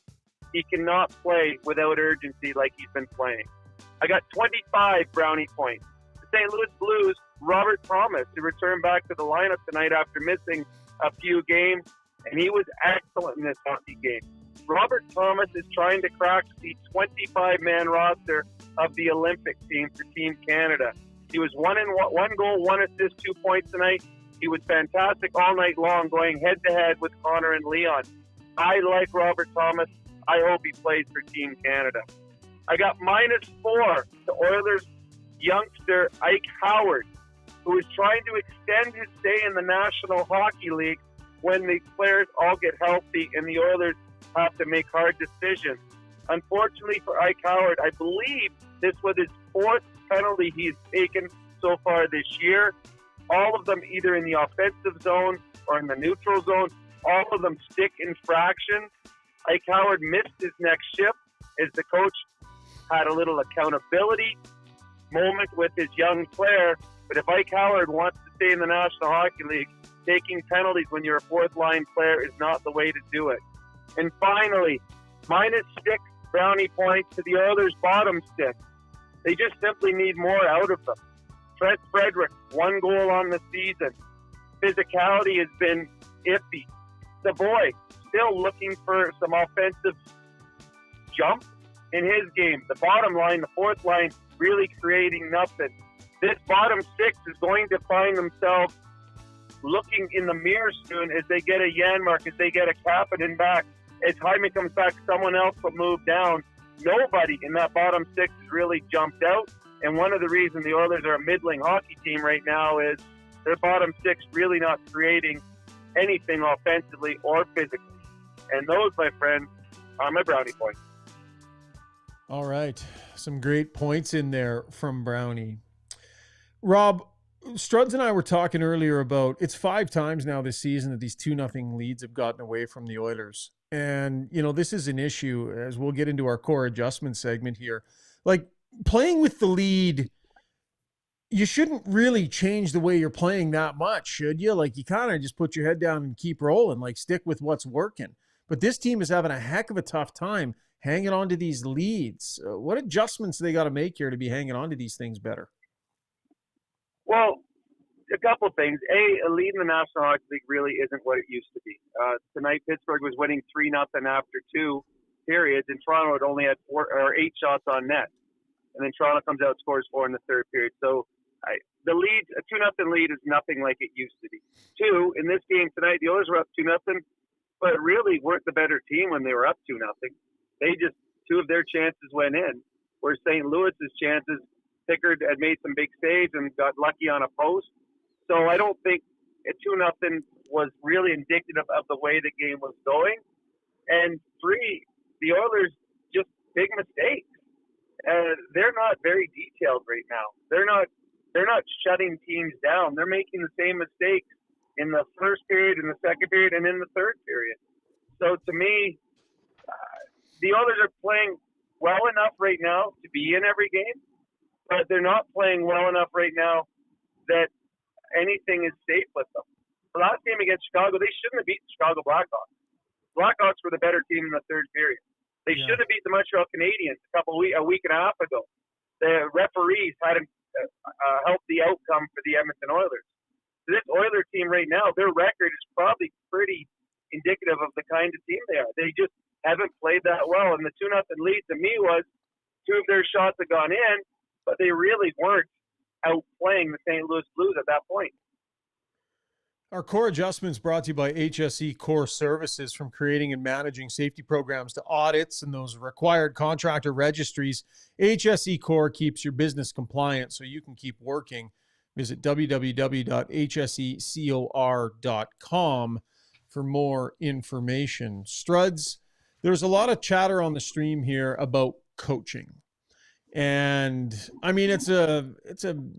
He cannot play without urgency like he's been playing. I got 25 brownie points. The St. Louis Blues, Robert Thomas, to return back to the lineup tonight after missing a few games, and he was excellent in this hockey game. Robert Thomas is trying to crack the 25-man roster of the Olympic team for Team Canada. He was one goal, 1 assist, 2 points tonight. He was fantastic all night long, going head-to-head with Connor and Leon. I like Robert Thomas. I hope he plays for Team Canada. I got minus 4 to Oilers youngster Ike Howard, who is trying to extend his stay in the National Hockey League when the players all get healthy and the Oilers have to make hard decisions. Unfortunately for Ike Howard, I believe this was his 4th penalty he's taken so far this year. All of them either in the offensive zone or in the neutral zone. All of them stick infractions. Ike Howard missed his next shift as the coach had a little accountability moment with his young player. But if Ike Howard wants to stay in the National Hockey League, taking penalties when you're a fourth-line player is not the way to do it. And finally, minus 6 brownie points to the Oilers' bottom six. They just simply need more out of them. Trent Frederick, 1 goal on the season. Physicality has been iffy. Savoy, still looking for some offensive jump in his game. The bottom line, the fourth line, really creating nothing. This bottom six is going to find themselves looking in the mirror soon as they get a Janmark, as they get a Kapanen back. As Hyman comes back, someone else will move down. Nobody in that bottom six has really jumped out. And one of the reasons the Oilers are a middling hockey team right now is their bottom six really not creating anything offensively or physically. And those, my friends, are my brownie points. All right. Some great points in there from Brownie. Rob, Struds and I were talking earlier about it's 5 times now this season that these 2-0 leads have gotten away from the Oilers. And, you know, this is an issue as we'll get into our core adjustment segment here. Like, playing with the lead, you shouldn't really change the way you're playing that much, should you? Like, you kind of just put your head down and keep rolling, like stick with what's working. But this team is having a heck of a tough time hanging on to these leads. What adjustments do they got to make here to be hanging on to these things better? Well, a couple things. A lead in the National Hockey League really isn't what it used to be. Tonight, Pittsburgh was winning 3-0 after 2 periods, and Toronto had only had 8 shots on net. And then Toronto comes out and scores 4 in the third period. So the lead, a 2-0 lead, is nothing like it used to be. 2, in this game tonight, the Oilers were up 2-0, but really weren't the better team when they were up 2-0. They just, 2 of their chances went in, where St. Louis's chances, Pickard had made some big saves and got lucky on a post. So I don't think a 2-0 was really indicative of the way the game was going. And 3, the Oilers just big mistakes. They're not very detailed right now. They're not shutting teams down. They're making the same mistakes in the first period, in the second period, and in the third period. So to me, the Oilers are playing well enough right now to be in every game, but they're not playing well enough right now that anything is safe with them. The last game against Chicago, they shouldn't have beaten Chicago Blackhawks. Blackhawks were the better team in the third period. They should have beat the Montreal Canadiens a week and a half ago. The referees hadn't helped the outcome for the Edmonton Oilers. So this Oiler team right now, their record is probably pretty indicative of the kind of team they are. They just haven't played that well. And the 2-0 lead to me was 2 of their shots had gone in, but they really weren't outplaying the St. Louis Blues at that point. Our core adjustments brought to you by HSE Core Services. From creating and managing safety programs to audits and those required contractor registries, HSE Core keeps your business compliant so you can keep working. Visit www.hsecor.com for more information. Struds, there's a lot of chatter on the stream here about coaching. And I mean, it's a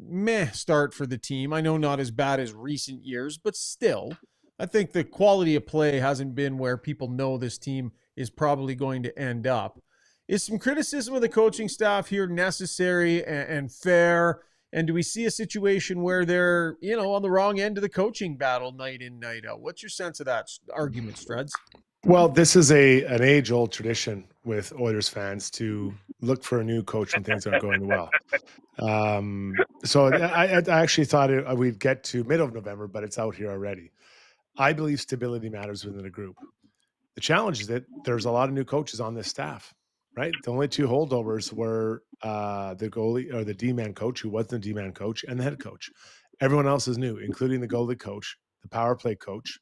meh start for the team. I know not as bad as recent years, but still, I think the quality of play hasn't been where people know this team is probably going to end up. Is some criticism of the coaching staff here necessary and fair? And do we see a situation where they're, on the wrong end of the coaching battle night in, night out? What's your sense of that argument, Struds? Well, this is an age-old tradition with Oilers fans to look for a new coach when things aren't going well. So I actually thought we'd get to middle of November, but it's out here already. I believe stability matters within a group. The challenge is that there's a lot of new coaches on this staff, right? The only 2 holdovers were the goalie or the D-man coach, who wasn't the D-man coach, and the head coach. Everyone else is new, including the goalie coach, the power play coach.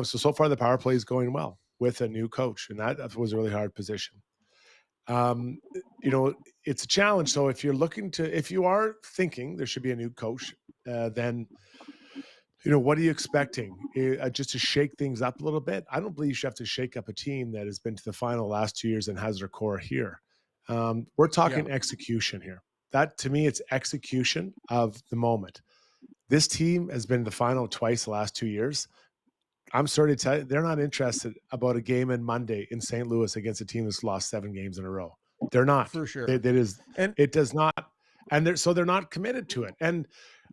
So far the power play is going well with a new coach, and that was a really hard position. It's a challenge. So if you are thinking there should be a new coach, then, what are you expecting? Just to shake things up a little bit? I don't believe you should have to shake up a team that has been to the final the last 2 years and has their core here. We're talking execution here. That, to me, it's execution of the moment. This team has been to the final twice the last 2 years. I'm sorry to tell you, they're not interested about a game on Monday in St. Louis against a team that's lost 7 games in a row. They're not. For sure. It does not. And they're not committed to it. And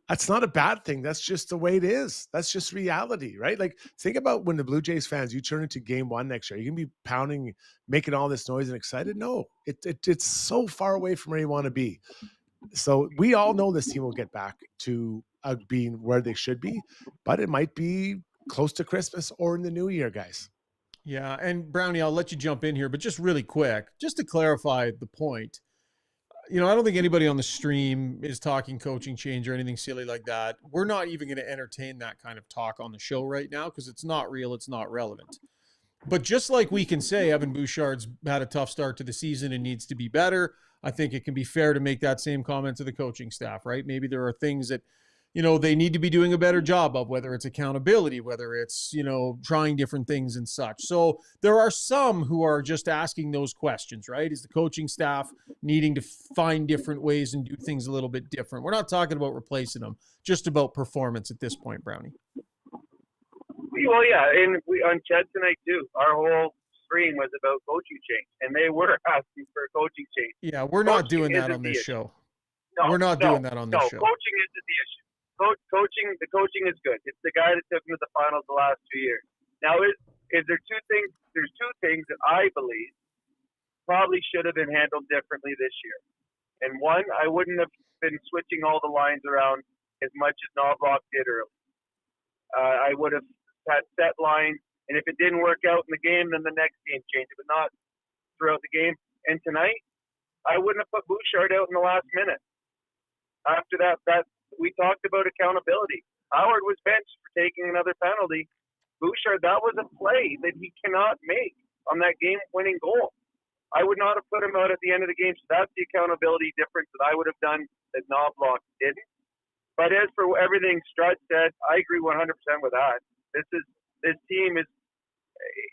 that's not a bad thing. That's just the way it is. That's just reality, right? Like, think about when the Blue Jays fans, you turn into game 1 next year. You can be pounding, making all this noise and excited. No, it's so far away from where you want to be. So we all know this team will get back to being where they should be, but it might be close to Christmas or in the new year, guys. Yeah. And Brownie, I'll let you jump in here, but just really quick, just to clarify the point, I don't think anybody on the stream is talking coaching change or anything silly like that. We're not even going to entertain that kind of talk on the show right now because it's not real. It's not relevant. But just like we can say Evan Bouchard's had a tough start to the season and needs to be better, I think it can be fair to make that same comment to the coaching staff, right? Maybe there are things that, they need to be doing a better job of, whether it's accountability, whether it's, trying different things and such. So there are some who are just asking those questions, right? Is the coaching staff needing to find different ways and do things a little bit different? We're not talking about replacing them, just about performance at this point, Brownie. Well, yeah, and on Ched tonight too, our whole stream was about coaching change, and they were asking for a coaching change. Yeah, we're not doing that on this show. We're not doing that on this show. Coaching isn't the issue. The coaching is good. It's the guy that took them to the finals the last 2 years. Now, is there 2 things? There's 2 things that I believe probably should have been handled differently this year. And one, I wouldn't have been switching all the lines around as much as Knobloch did early. I would have had set lines, and if it didn't work out in the game, then the next game changed it, but not throughout the game. And tonight, I wouldn't have put Bouchard out in the last minute. After that we talked about accountability. Howard was benched for taking another penalty. Bouchard, that was a play that he cannot make on that game-winning goal. I would not have put him out at the end of the game, so that's the accountability difference that I would have done that Knobloch didn't. But as for everything Strud said, I agree 100% with that. This team is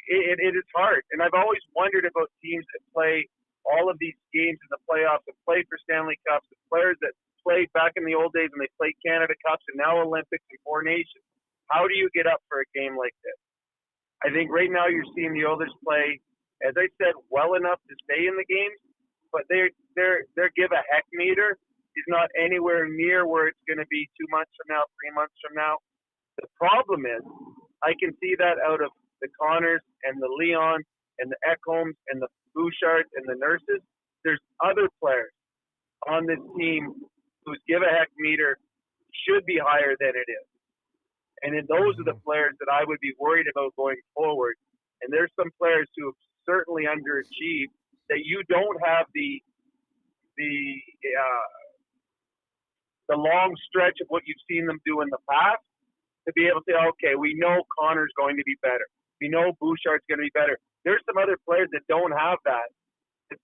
it is hard, and I've always wondered about teams that play all of these games in the playoffs, that play for Stanley Cups, the players that played back in the old days when they played Canada Cups and now Olympics and Four Nations. How do you get up for a game like this? I think right now you're seeing the Oilers play, as I said, well enough to stay in the games, but their give a heck meter is not anywhere near where it's going to be 2 months from now, 3 months from now. The problem is, I can see that out of the Connors and the Leon and the Ekholms and the Bouchards and the Nurses. There's other players on this team whose give a heck meter should be higher than it is. And then those are the players that I would be worried about going forward. And there's some players who have certainly underachieved that you don't have the long stretch of what you've seen them do in the past to be able to say, okay, we know Connor's going to be better. We know Bouchard's going to be better. There's some other players that don't have that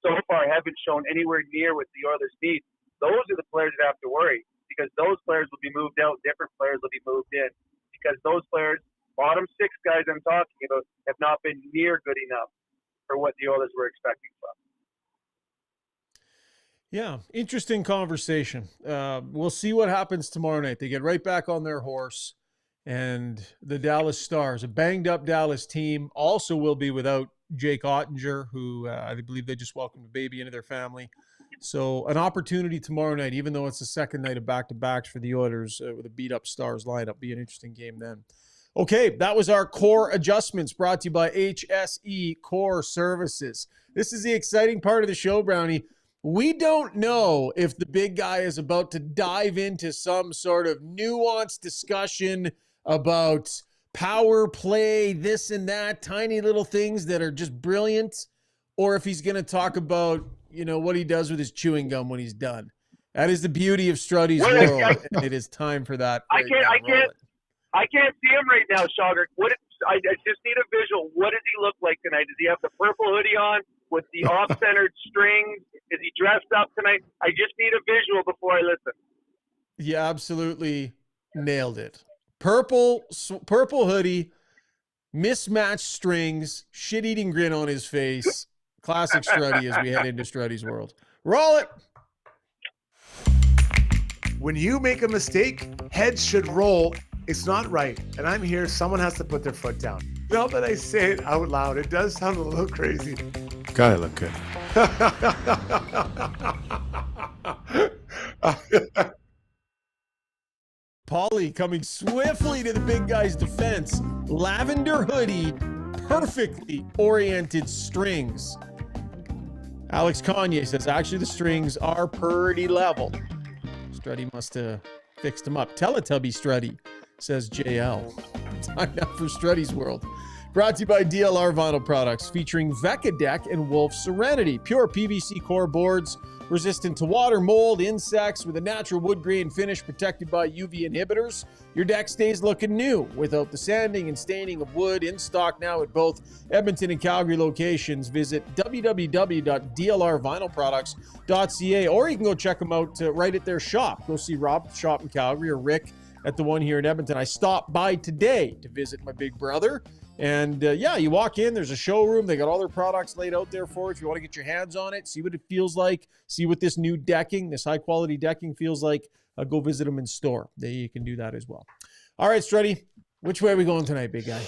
so far haven't shown anywhere near what the Oilers need. Those are the players that have to worry, because those players will be moved out, different players will be moved in, because those players, bottom six guys I'm talking about, have not been near good enough for what the Oilers were expecting from. Yeah, interesting conversation. We'll see what happens tomorrow night. They get right back on their horse, and the Dallas Stars, a banged-up Dallas team, also will be without Jake Ottinger, who I believe they just welcomed a baby into their family. So an opportunity tomorrow night, even though it's the second night of back-to-backs for the Oilers with a beat-up Stars lineup. Be an interesting game then. Okay, that was our core adjustments brought to you by HSE Core Services. This is the exciting part of the show, Brownie. We don't know if the big guy is about to dive into some sort of nuanced discussion about power play, this and that, tiny little things that are just brilliant, or if he's going to talk about, what he does with his chewing gum when he's done. That is the beauty of Struddy's world, and it is time for that. I can't see him right now, Shogger. I just need a visual. What does he look like tonight? Does he have the purple hoodie on with the off-centered strings? Is he dressed up tonight? I just need a visual before I listen. You absolutely nailed it. Purple hoodie, mismatched strings, shit-eating grin on his face. Classic Struddy as we head into Struddy's world. Roll it. When you make a mistake, heads should roll. It's not right. And I'm here. Someone has to put their foot down. Now that I say it out loud, it does sound a little crazy. Gotta look good. Paulie coming swiftly to the big guy's defense. Lavender hoodie, perfectly oriented strings. Alex Kanye says, actually, the strings are pretty level. Struddy must have fixed them up. Teletubby Struddy, says JL. Time now for Struddy's World. Brought to you by DLR Vinyl Products, featuring Vecadec and Wolf Serenity. Pure PVC core boards, resistant to water, mold, insects, with a natural wood grain finish protected by UV inhibitors. Your deck stays looking new without the sanding and staining of wood. In stock now at both Edmonton and Calgary locations. Visit www.dlrvinylproducts.ca, or you can go check them out right at their shop. Go see Rob shop in Calgary, or Rick at the one here in Edmonton. I stopped by today to visit my big brother. And you walk in, there's a showroom. They got all their products laid out there for you. If you want to get your hands on it, see what it feels like, see what this new decking, this high quality decking feels like, go visit them in store. You can do that as well. All right, Struddy, which way are we going tonight, big guy?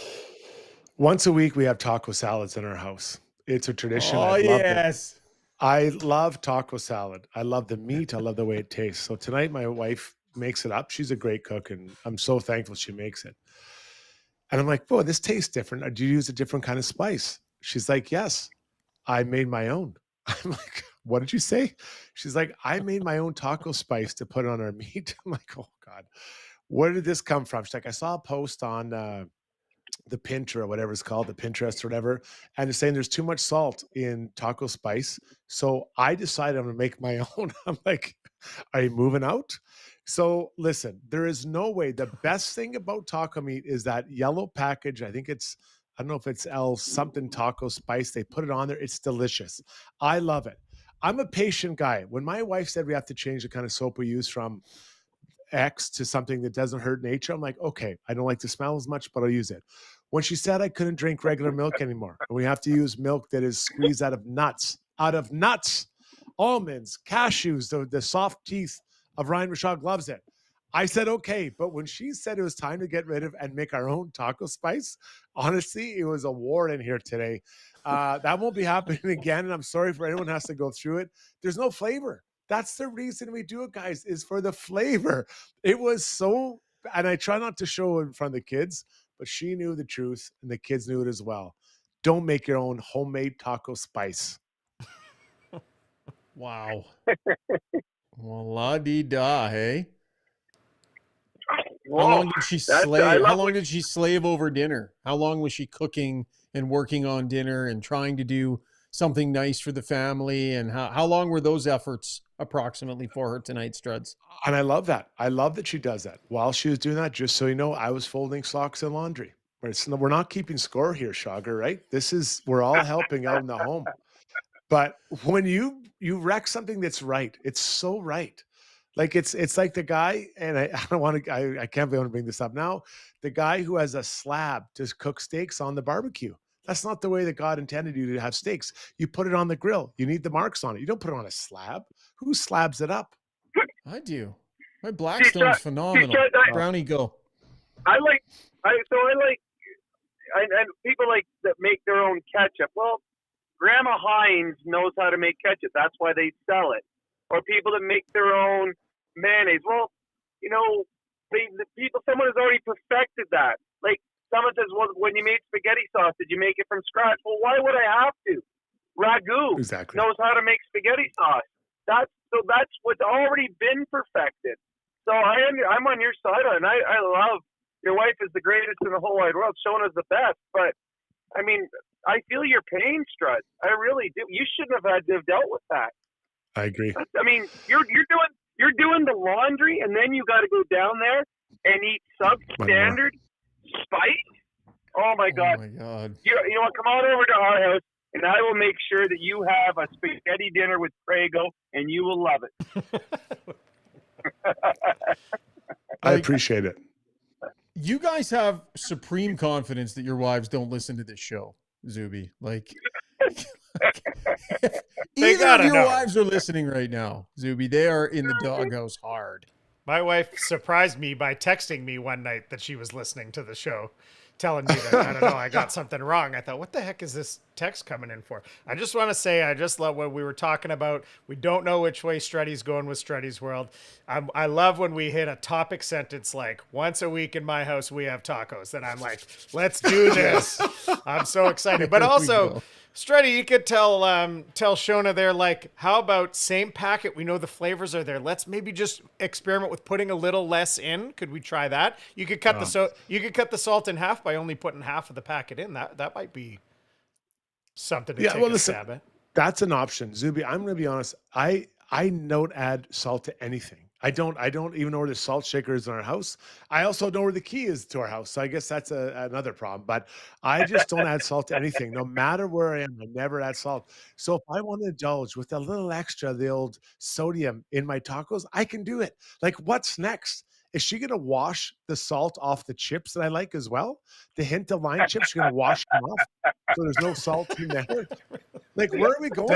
Once a week, we have taco salads in our house. It's a tradition. Oh, yes. I love taco salad. I love the meat. I love the way it tastes. So tonight, my wife makes it up. She's a great cook, and I'm so thankful she makes it. And I'm like, boy, this tastes different. Do you use a different kind of spice? She's like, yes, I made my own. I'm like, what did you say? She's like, I made my own taco spice to put on our meat. I'm like, oh God, where did this come from? She's like, I saw a post on the Pinterest or whatever it's called, the Pinterest or whatever, and it's saying there's too much salt in taco spice. So I decided I'm going to make my own. I'm like, are you moving out? So listen, there is no way. The best thing about taco meat is that yellow package. I think it's, I don't know if it's L something taco spice. They put it on there. It's delicious. I love it. I'm a patient guy. When my wife said we have to change the kind of soap we use from X to something that doesn't hurt nature, I'm like, okay, I don't like the smell as much, but I'll use it. When she said I couldn't drink regular milk anymore, and we have to use milk that is squeezed out of nuts, almonds, cashews, the soft teeth of Ryan Rishaug loves it. I said, okay. But when she said it was time to get rid of and make our own taco spice, honestly, it was a war in here today. That won't be happening again. And I'm sorry for anyone who has to go through it. There's no flavor. That's the reason we do it, guys, is for the flavor. It was so, and I try not to show it in front of the kids, but she knew the truth and the kids knew it as well. Don't make your own homemade taco spice. Wow. Well, la-dee-da, hey? Whoa, How long did she slave? How long did she slave over dinner? How long was she cooking and working on dinner and trying to do something nice for the family? And how long were those efforts approximately for her tonight, Struds? And I love that. I love that she does that. While she was doing that, just so you know, I was folding socks and laundry. We're not keeping score here, Shogger, right? We're all helping out in the home. But when you wreck something that's right, it's so right. Like it's like the guy, and I don't want to, I can't be able to bring this up now. The guy who has a slab to cook steaks on the barbecue. That's not the way that God intended you to have steaks. You put it on the grill. You need the marks on it. You don't put it on a slab. Who slabs it up? I do. My Blackstone's phenomenal. Brownie, go. I like and people like that make their own ketchup. Well, Grandma Heinz knows how to make ketchup. That's why they sell it. Or people that make their own mayonnaise. Well, you know, someone has already perfected that. Like someone says, well, when you made spaghetti sauce, did you make it from scratch? Well, why would I have to? Ragu knows how to make spaghetti sauce. That's what's already been perfected. So I'm on your side, and I love your wife is the greatest in the whole wide world, showing us the best. But I mean, I feel your pain, Strud. I really do. You shouldn't have had to have dealt with that. I agree. I mean, you're doing the laundry, and then you got to go down there and eat substandard spice. Oh my God! Oh my God! You know what? Come on over to our house, and I will make sure that you have a spaghetti dinner with Prego, and you will love it. I appreciate it. You guys have supreme confidence that your wives don't listen to this show, Zuby. Like, either of your wives are listening right now, Zuby. They are in the doghouse hard. My wife surprised me by texting me one night that she was listening to the show, telling me that, I don't know, I got something wrong. I thought, what the heck is this text coming in for? I just want to say, I just love what we were talking about. We don't know which way Struddy's going with Struddy's World. I love when we hit a topic sentence like, once a week in my house, we have tacos. And I'm like, let's do this. I'm so excited. But also, Struddy, you could tell Shona there, like, how about same packet? We know the flavors are there. Let's maybe just experiment with putting a little less in. Could we try that? You could cut the salt in half by only putting half of the packet in. That might be something to take a stab at. That's an option, Zuby. I'm going to be honest. I don't add salt to anything. I don't even know where the salt shaker is in our house. I also know where the key is to our house. So I guess that's another problem. But I just don't add salt to anything. No matter where I am, I never add salt. So if I want to indulge with a little extra of the old sodium in my tacos, I can do it. Like, what's next? Is she going to wash the salt off the chips that I like as well? The hint of line chips, she's going to wash them off so there's no salt in there. Like, where are we going?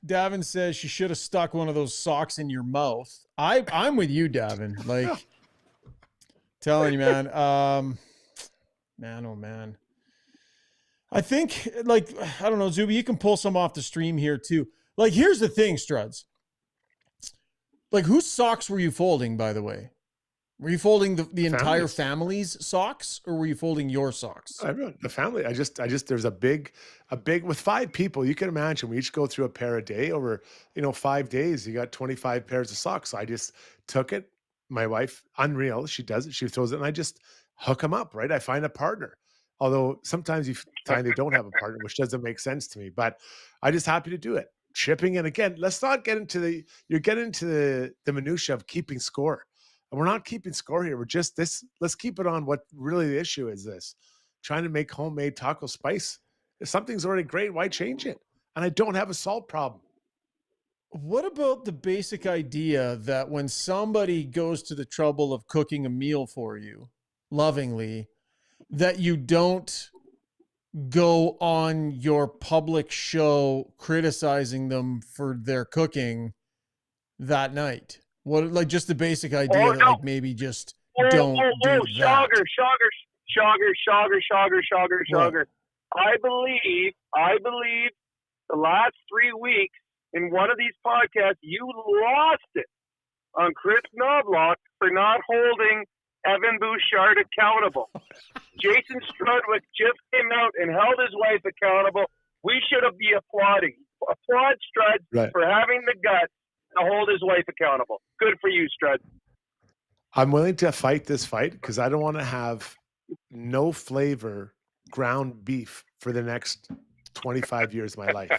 Davin says she should have stuck one of those socks in your mouth. I'm with you, Davin. Like, telling you, man. Man, oh man. I think, like, I don't know, Zuby, you can pull some off the stream here too. Like, here's the thing, Struds. Like, whose socks were you folding, by the way? Were you folding the entire Families. family's socks, or were you folding your socks? Everyone, the family. I just there's a big with 5 people. You can imagine we each go through a pair a day over 5 days. You got 25 pairs of socks. So I just took it. My wife, unreal. She does it. She throws it, and I just hook them up. Right. I find a partner. Although sometimes you find they don't have a partner, which doesn't make sense to me. But I just happy to do it. Shipping, and again, let's not get into you're getting into the minutia of keeping score. And we're not keeping score here. We're just let's keep it on what really the issue is trying to make homemade taco spice. If something's already great, why change it? And I don't have a salt problem. What about the basic idea that when somebody goes to the trouble of cooking a meal for you lovingly, that you don't go on your public show criticizing them for their cooking that night? What, like, just the basic idea that like maybe just don't do that. Shogger. I believe the last 3 weeks in one of these podcasts, you lost it on Chris Knobloch for not holding Evan Bouchard accountable. Jason Strudwick just came out and held his wife accountable. We should be applauding. Applaud Strud for having the guts to hold his wife accountable. Good for you, Strud. I'm willing to fight this fight because I don't want to have no flavor ground beef for the next 25 years of my life.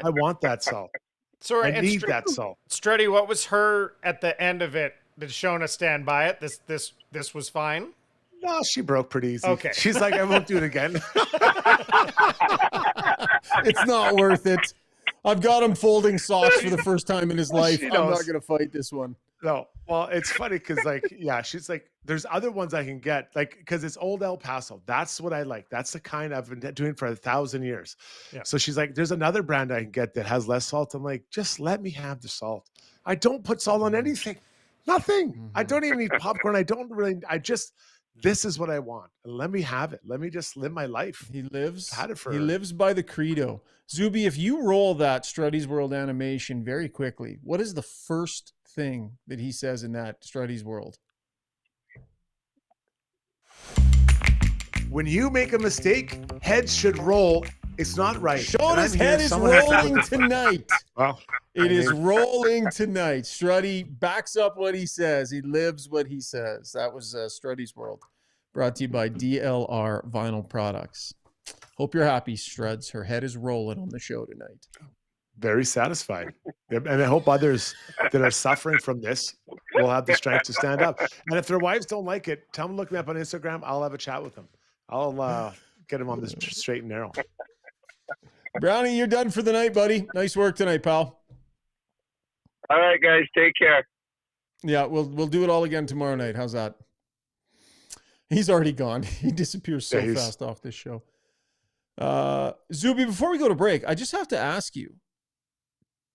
I want that salt. Sorry, I need that salt. Struddy, what was her at the end of it? Did Shona stand by it? This was fine? No, she broke pretty easy. Okay. She's like, I won't do it again. It's not worth it. I've got him folding socks for the first time in his life. I'm not going to fight this one. No. Well, it's funny because she's like, there's other ones I can get, like, because it's old El Paso. That's what I like. That's the kind I've been doing for 1,000 years. Yeah. So she's like, there's another brand I can get that has less salt. I'm like, just let me have the salt. I don't put salt on anything. Nothing. Mm-hmm. I don't even eat popcorn. This is what I want. Let me have it. Let me just live my life. He lives He lives by the credo. Zuby, if you roll that Struddy's World animation very quickly, what is the first thing that he says in that Struddy's World? When you make a mistake, heads should roll. It's not right. Shona's head is rolling tonight. Well, It is rolling tonight. Struddy backs up what he says. He lives what he says. That was Struddy's World, brought to you by DLR Vinyl Products. Hope you're happy, Struds. Her head is rolling on the show tonight. very satisfied. And I hope others that are suffering from this will have the strength to stand up. And if their wives don't like it, tell them to look me up on Instagram. I'll have a chat with them. I'll get them on this straight and narrow. Brownie, you're done for the night, buddy. Nice work tonight, pal. All right, guys. Take care. Yeah, we'll do it all again tomorrow night. How's that? He's already gone. He disappears so fast off this show. Zuby, before we go to break, I just have to ask you,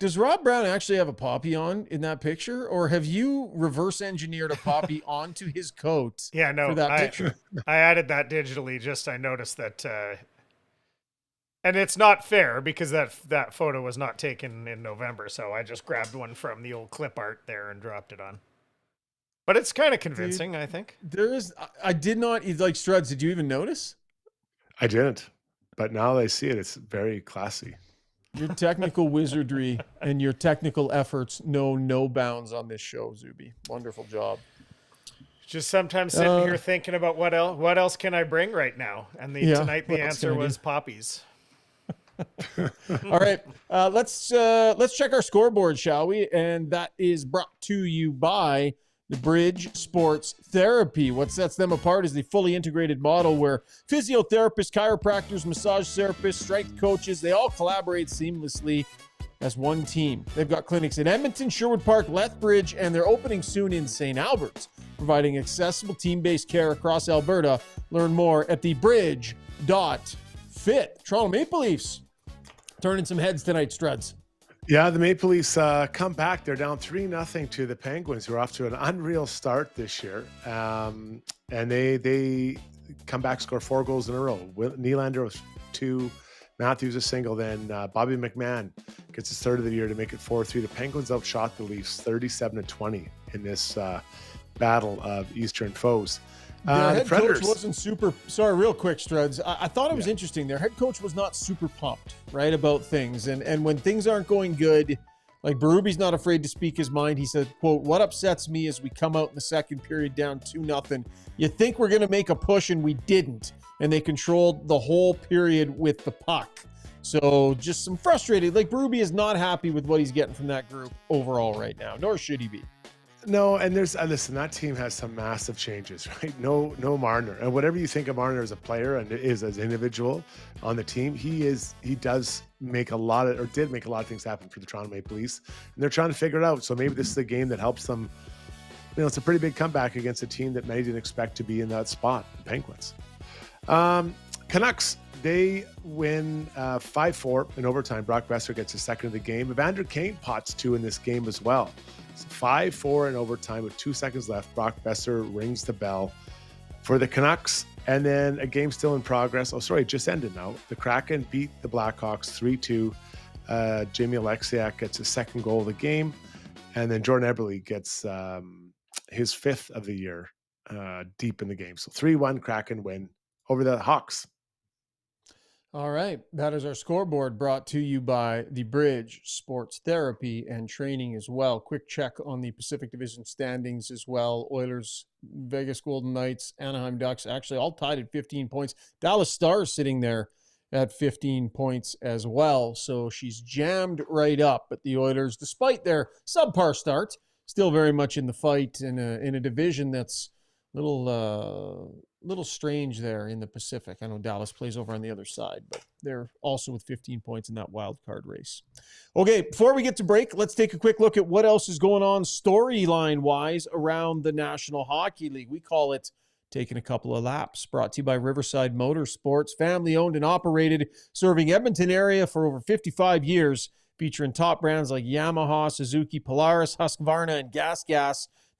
does Rob Brown actually have a poppy on in that picture, or have you reverse engineered a poppy onto his coat? Yeah, no, for that picture? I added that digitally. Just I noticed that, and it's not fair because that photo was not taken in November, so I just grabbed one from the old clip art there and dropped it on. But it's kind of convincing, dude, I think. I did not, like, Struds, did you even notice? I didn't, but now that I see it, it's very classy. Your technical wizardry and your technical efforts know no bounds on this show, Zuby. Wonderful job. Just sometimes sitting here thinking about what else can I bring right now? And tonight the answer was poppies. All right, let's check our scoreboard, shall we? And that is brought to you by the Bridge Sports Therapy. What sets them apart is the fully integrated model where physiotherapists, chiropractors, massage therapists, strength coaches, they all collaborate seamlessly as one team. They've got clinics in Edmonton, Sherwood Park, Lethbridge, and they're opening soon in St. Albert, providing accessible team-based care across Alberta. Learn more at thebridge.fit. Toronto Maple Leafs turning some heads tonight, Struds. Yeah, the Maple Leafs come back. They're down 3-0 to the Penguins, who are off to an unreal start this year. And they come back, score 4 goals in a row. Nylander with 2, Matthews a single. Then Bobby McMahon gets his 3rd of the year to make it 4-3. The Penguins outshot the Leafs 37-20 in this battle of Eastern foes. Their The head Predators. coach wasn't super. Sorry, real quick, Struds. I thought it was interesting. Their head coach was not super pumped, right, about things. And when things aren't going good, like Berube's not afraid to speak his mind. He said, quote, "What upsets me is we come out in the second period down 2-0. You think we're going to make a push, and we didn't. And they controlled the whole period with the puck." So just some frustrated. Like Berube is not happy with what he's getting from that group overall right now, nor should he be. No, and there's listen, that team has some massive changes, right? No Marner. And whatever you think of Marner as a player and is as an individual on the team, he does make a lot of, or did make a lot of things happen for the Toronto Maple Leafs. And they're trying to figure it out. So maybe this is a game that helps them. It's a pretty big comeback against a team that many didn't expect to be in that spot, the Penguins. Canucks, they win 5-4 in overtime. Brock Besser gets his second of the game. Evander Kane pots 2 in this game as well. So 5-4 in overtime with 2 seconds left. Brock Besser rings the bell for the Canucks. And then a game still in progress. Oh, sorry, it just ended now. The Kraken beat the Blackhawks 3-2. Jamie Alexiak gets his second goal of the game. And then Jordan Eberle gets his 5th of the year deep in the game. So 3-1 Kraken win over the Hawks. All right. That is our scoreboard, brought to you by The Bridge Sports Therapy and Training as well. Quick check on the Pacific Division standings as well. Oilers, Vegas Golden Knights, Anaheim Ducks, actually all tied at 15 points. Dallas Stars sitting there at 15 points as well. So she's jammed right up. But the Oilers, despite their subpar start, still very much in the fight in a division that's little strange there in the Pacific. I know Dallas plays over on the other side, but they're also with 15 points in that wild card race. Okay, before we get to break, let's take a quick look at what else is going on storyline-wise around the National Hockey League. We call it Taking a Couple of Laps, brought to you by Riverside Motorsports, family-owned and operated, serving Edmonton area for over 55 years, featuring top brands like Yamaha, Suzuki, Polaris, Husqvarna, and Gas,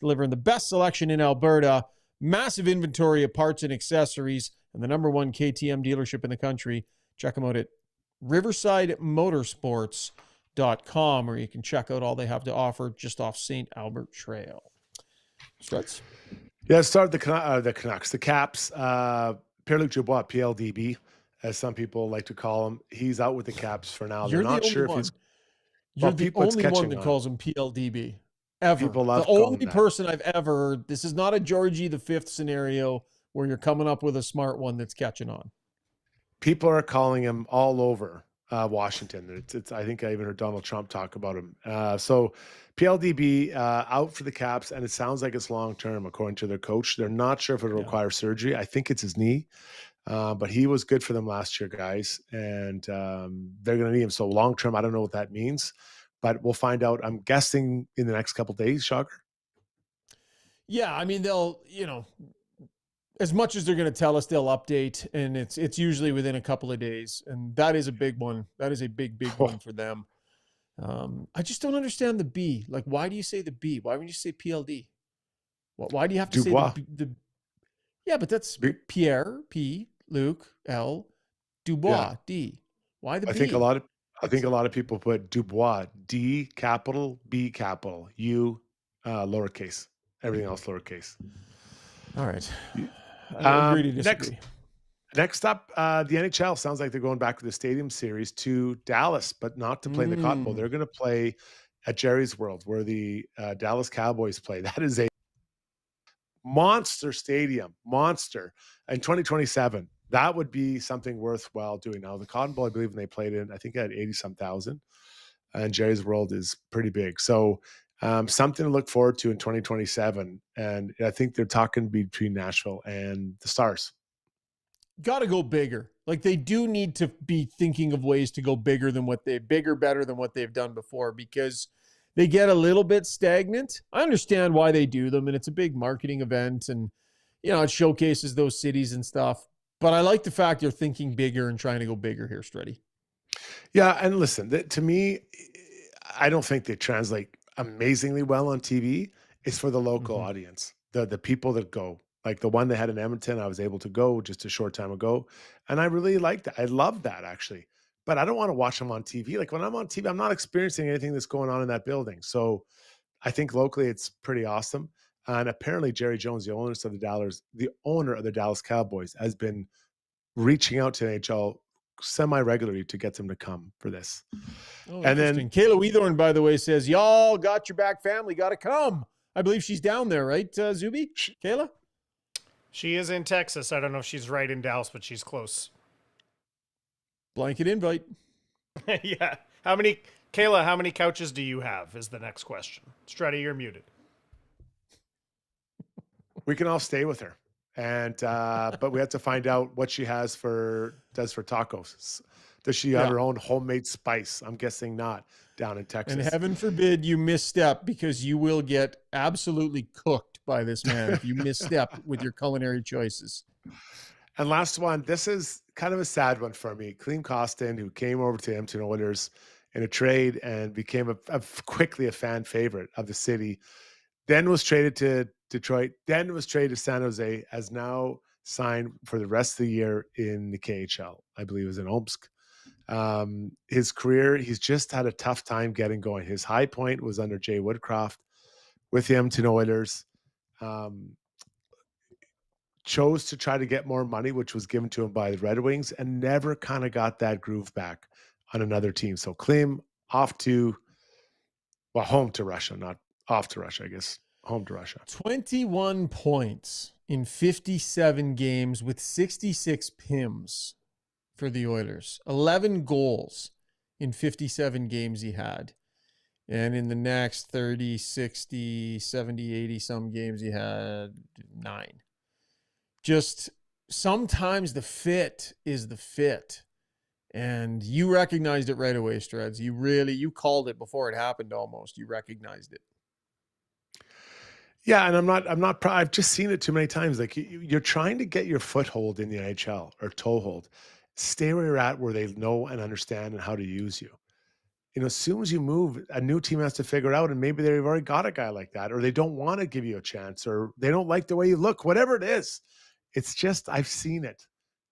delivering the best selection in Alberta, massive inventory of parts and accessories, and the number 1 KTM dealership in the country. Check them out at riversidemotorsports.com, where you can check out all they have to offer just off St. Albert Trail. Struts. Yeah, let's start the Canucks, the Caps. Pierre-Luc Dubois, PLDB, as some people like to call him. He's out with the Caps for now. You're They're not sure one. if he's... You're the only one that on. calls him PLDB. Ever. People love the only calling person I've ever heard. This is not a Georgie the Fifth scenario where you're coming up with a smart one that's catching on. People are calling him all over Washington. It's I think I even heard Donald Trump talk about him. So PLDB out for the Caps, and it sounds like it's long-term, according to their coach. They're not sure if it'll require surgery. I think it's his knee, but he was good for them last year, guys, and they're going to need him. So long-term, I don't know what that means, but we'll find out. I'm guessing in the next couple of days, Shocker. Yeah, I mean, they'll, as much as they're going to tell us, they'll update, and it's usually within a couple of days, and that is a big one. That is a big one for them. I just don't understand the B. Like, why do you say the B? Why wouldn't you say PLD? Why do you have to Dubois. say the Yeah, but that's Pierre, P, Luc, L, Dubois, D. Why the B? I think a lot of people put Dubois, D capital, B capital, U lowercase, everything else lowercase. All right. I agree to disagree. Next up, the NHL sounds like they're going back to the Stadium Series to Dallas, but not to play in the Cotton Bowl. They're going to play at Jerry's World, where the Dallas Cowboys play. That is a monster stadium, monster. In 2027, that would be something worthwhile doing. Now, the Cotton Bowl, I believe, when they played in, I think it had 80-some thousand, and Jerry's World is pretty big. So something to look forward to in 2027. And I think they're talking between Nashville and the Stars. Got to go bigger. Like, they do need to be thinking of ways to go bigger, better than what they've done before, because they get a little bit stagnant. I understand why they do them, and it's a big marketing event, and it showcases those cities and stuff. But I like the fact they're thinking bigger and trying to go bigger here, Struddy. Yeah, and listen, to me, I don't think they translate amazingly well on TV. It's for the local audience, the people that go. Like the one they had in Edmonton, I was able to go just a short time ago, and I really liked that. I love that, actually. But I don't want to watch them on TV. Like when I'm on TV, I'm not experiencing anything that's going on in that building. So I think locally it's pretty awesome. And apparently Jerry Jones, the owner of the Dallas Cowboys, has been reaching out to NHL semi-regularly to get them to come for this. Oh, And then interesting. Kayla Weethorn, by the way, says, y'all got your back family, got to come. I believe she's down there, right, Zuby? Kayla? She is in Texas. I don't know if she's right in Dallas, but she's close. Blanket invite. Yeah. Kayla, how many couches do you have is the next question. Struddy, you're muted. we can all stay with her. And but we have to find out what she does for tacos. Does she have her own homemade spice? I'm guessing not down in Texas. And heaven forbid you misstep, because you will get absolutely cooked by this man if you misstep with your culinary choices. And last one, this is kind of a sad one for me. Clem Costin, who came over to Edmonton Oilers in a trade and became quickly a fan favorite of the city, then was traded to Detroit, then was traded to San Jose, has now signed for the rest of the year in the KHL. I believe it was in Omsk. His career, he's just had a tough time getting going. His high point was under Jay Woodcroft with the Edmonton Oilers. Chose to try to get more money, which was given to him by the Red Wings, and never kind of got that groove back on another team. So Klim home to Russia, not off to Russia, I guess. Home to Russia. 21 points in 57 games with 66 PIMs for the Oilers. 11 goals in 57 games he had. And in the next 30, 60, 70, 80 some games, he had 9. Just sometimes the fit is the fit. And you recognized it right away, Struds. You called it before it happened almost. You recognized it. Yeah, and I'm not proud. I've just seen it too many times. Like you're trying to get your foothold in the NHL or toehold. Stay where you're at, where they know and understand and how to use you. You know, as soon as you move, a new team has to figure it out, and maybe they've already got a guy like that, or they don't want to give you a chance, or they don't like the way you look, whatever it is. It's just, I've seen it.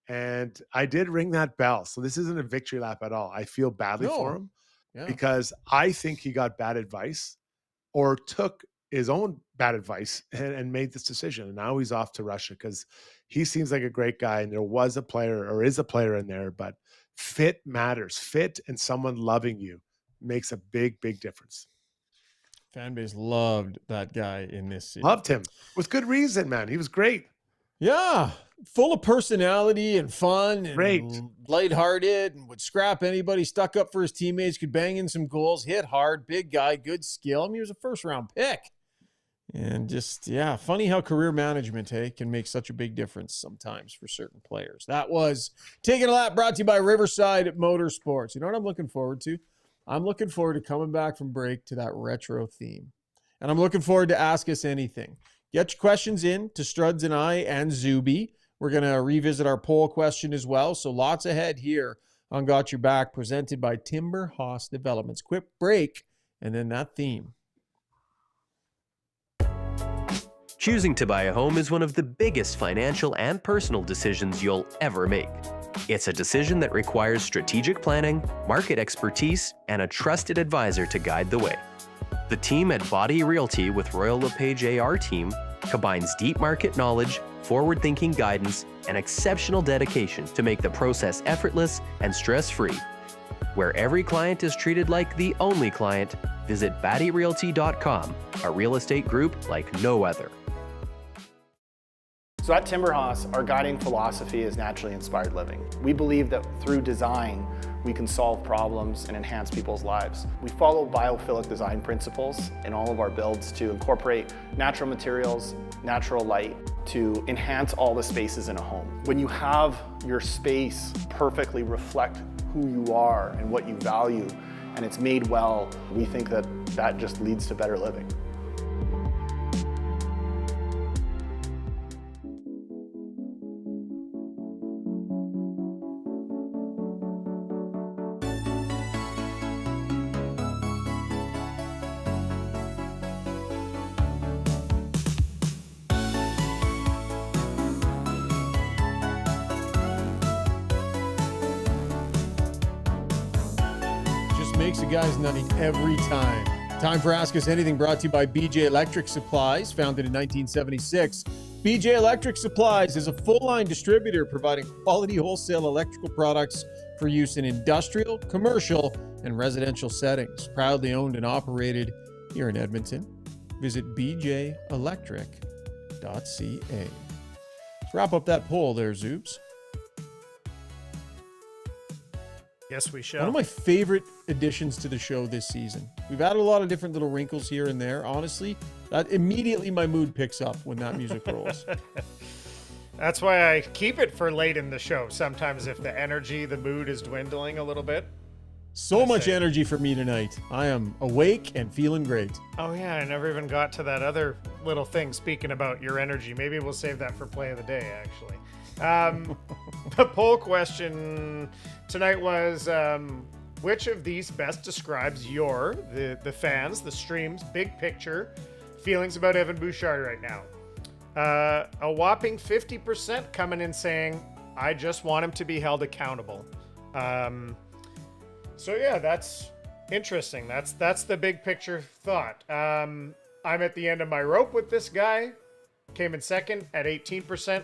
And I did ring that bell. So this isn't a victory lap at all. I feel badly for him because I think he got bad advice or took his own bad advice and made this decision. And now he's off to Russia because he seems like a great guy. And there was a player or is a player in there, but fit matters. Fit and someone loving you makes a big, big difference. Fan base loved that guy in this city. Loved him with good reason, man. He was great. Yeah, full of personality and fun and great, lighthearted, and would scrap anybody, stuck up for his teammates, could bang in some goals, hit hard, big guy, good skill. I mean, he was a first-round pick. And just, funny how career management, can make such a big difference sometimes for certain players. That was Taking a Lap, brought to you by Riverside Motorsports. You know what I'm looking forward to? I'm looking forward to coming back from break to that retro theme. And I'm looking forward to Ask Us Anything. Get your questions in to Struds and I and Zuby. We're going to revisit our poll question as well. So lots ahead here on Got Your Back, presented by Timber Hoss Developments. Quick break, and then that theme. Choosing to buy a home is one of the biggest financial and personal decisions you'll ever make. It's a decision that requires strategic planning, market expertise, and a trusted advisor to guide the way. The team at Body Realty with Royal LePage AR team combines deep market knowledge, forward-thinking guidance, and exceptional dedication to make the process effortless and stress-free. Where every client is treated like the only client, visit BaddyRealty.com, a real estate group like no other. So at Timber Hoss, our guiding philosophy is naturally inspired living. We believe that through design, we can solve problems and enhance people's lives. We follow biophilic design principles in all of our builds to incorporate natural materials, natural light, to enhance all the spaces in a home. When you have your space perfectly reflect who you are and what you value, and it's made well, we think that that just leads to better living. Makes the guys nutty every time. Time for Ask Us Anything, brought to you by BJ Electric Supplies, founded in 1976. BJ Electric Supplies is a full-line distributor providing quality wholesale electrical products for use in industrial, commercial, and residential settings. Proudly owned and operated here in Edmonton. Visit bjelectric.ca. Let's wrap up that poll there, Zoobs. Yes, we shall. One of my favorite additions to the show this season. We've added a lot of different little wrinkles here and there. Honestly, that immediately my mood picks up when that music rolls. That's why I keep it for late in the show. Sometimes if the energy, the mood is dwindling a little bit. So much energy for me tonight. I am awake and feeling great. Oh yeah, I never even got to that other little thing speaking about your energy. Maybe we'll save that for play of the day, actually. The poll question tonight was, which of these best describes the fans, the stream's big picture feelings about Evan Bouchard right now? A whopping 50% coming in saying, I just want him to be held accountable. So yeah, that's interesting. That's the big picture thought. I'm at the end of my rope with this guy. Came in second at 18%.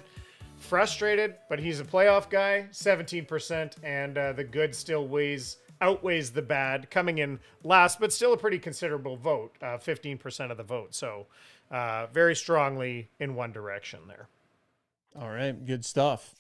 Frustrated, but he's a playoff guy, 17%, and the good still outweighs the bad, coming in last, but still a pretty considerable vote, 15% of the vote. So very strongly in one direction there. All right, good stuff.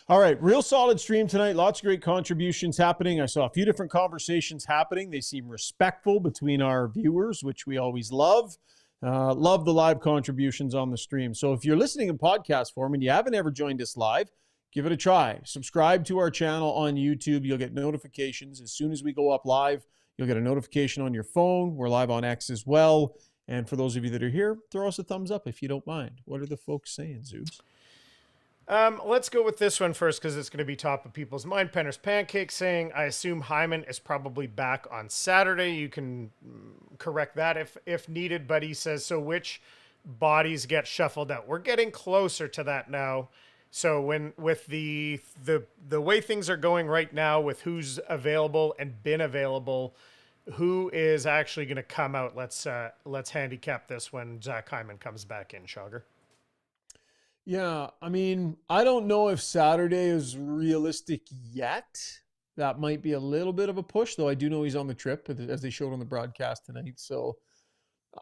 All right, real solid stream tonight. Lots of great contributions happening. I saw a few different conversations happening. They seem respectful between our viewers, which we always love. Love the live contributions on the stream. So if you're listening in podcast form and you haven't ever joined us live, give it a try. Subscribe to our channel on YouTube. You'll get notifications as soon as we go up live. You'll get a notification on your phone. We're live on X as well. And for those of you that are here, throw us a thumbs up if you don't mind. What are the folks saying, Zoobs? Let's go with this one first because it's going to be top of people's mind. Penner's Pancake saying, I assume Hyman is probably back on Saturday. You can correct that if needed, but he says, so which bodies get shuffled out? We're getting closer to that now. So with the way things are going right now with who's available and been available, who is actually going to come out? Let's handicap this when Zach Hyman comes back in, Schauger. Yeah, I mean, I don't know if Saturday is realistic yet. That might be a little bit of a push, though I do know he's on the trip, as they showed on the broadcast tonight. So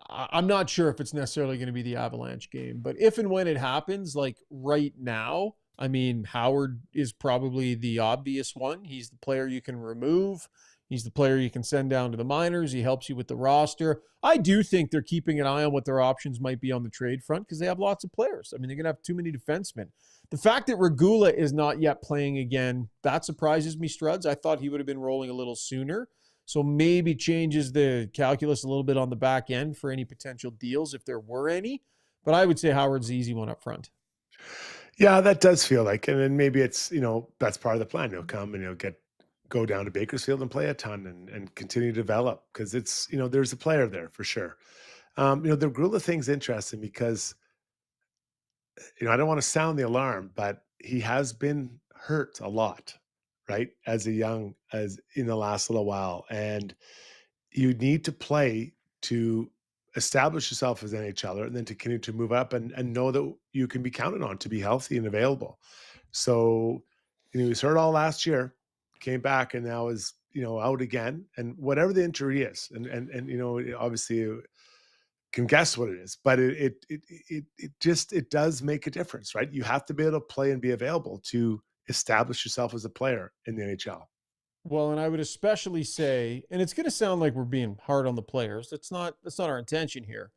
I'm not sure if it's necessarily going to be the Avalanche game. But if and when it happens, like right now, I mean, Howard is probably the obvious one. He's the player you can remove. He's the player you can send down to the minors. He helps you with the roster. I do think they're keeping an eye on what their options might be on the trade front because they have lots of players. I mean, they're going to have too many defensemen. The fact that Regula is not yet playing again, that surprises me, Struds. I thought he would have been rolling a little sooner. So maybe changes the calculus a little bit on the back end for any potential deals if there were any. But I would say Howard's the easy one up front. Yeah, that does feel like, and then maybe it's, that's part of the plan. He'll come and he'll go down to Bakersfield and play a ton and continue to develop because it's, there's a player there for sure. The Grula thing's interesting because, I don't want to sound the alarm, but he has been hurt a lot, right? As in the last little while. And you need to play to establish yourself as an NHLer and then to continue to move up and know that you can be counted on to be healthy and available. So, he was hurt all last year. Came back and now is, out again. And whatever the injury is, and obviously you can guess what it is, but it does make a difference, right? You have to be able to play and be available to establish yourself as a player in the NHL. Well, and I would especially say, and it's going to sound like we're being hard on the players. That's not our intention here.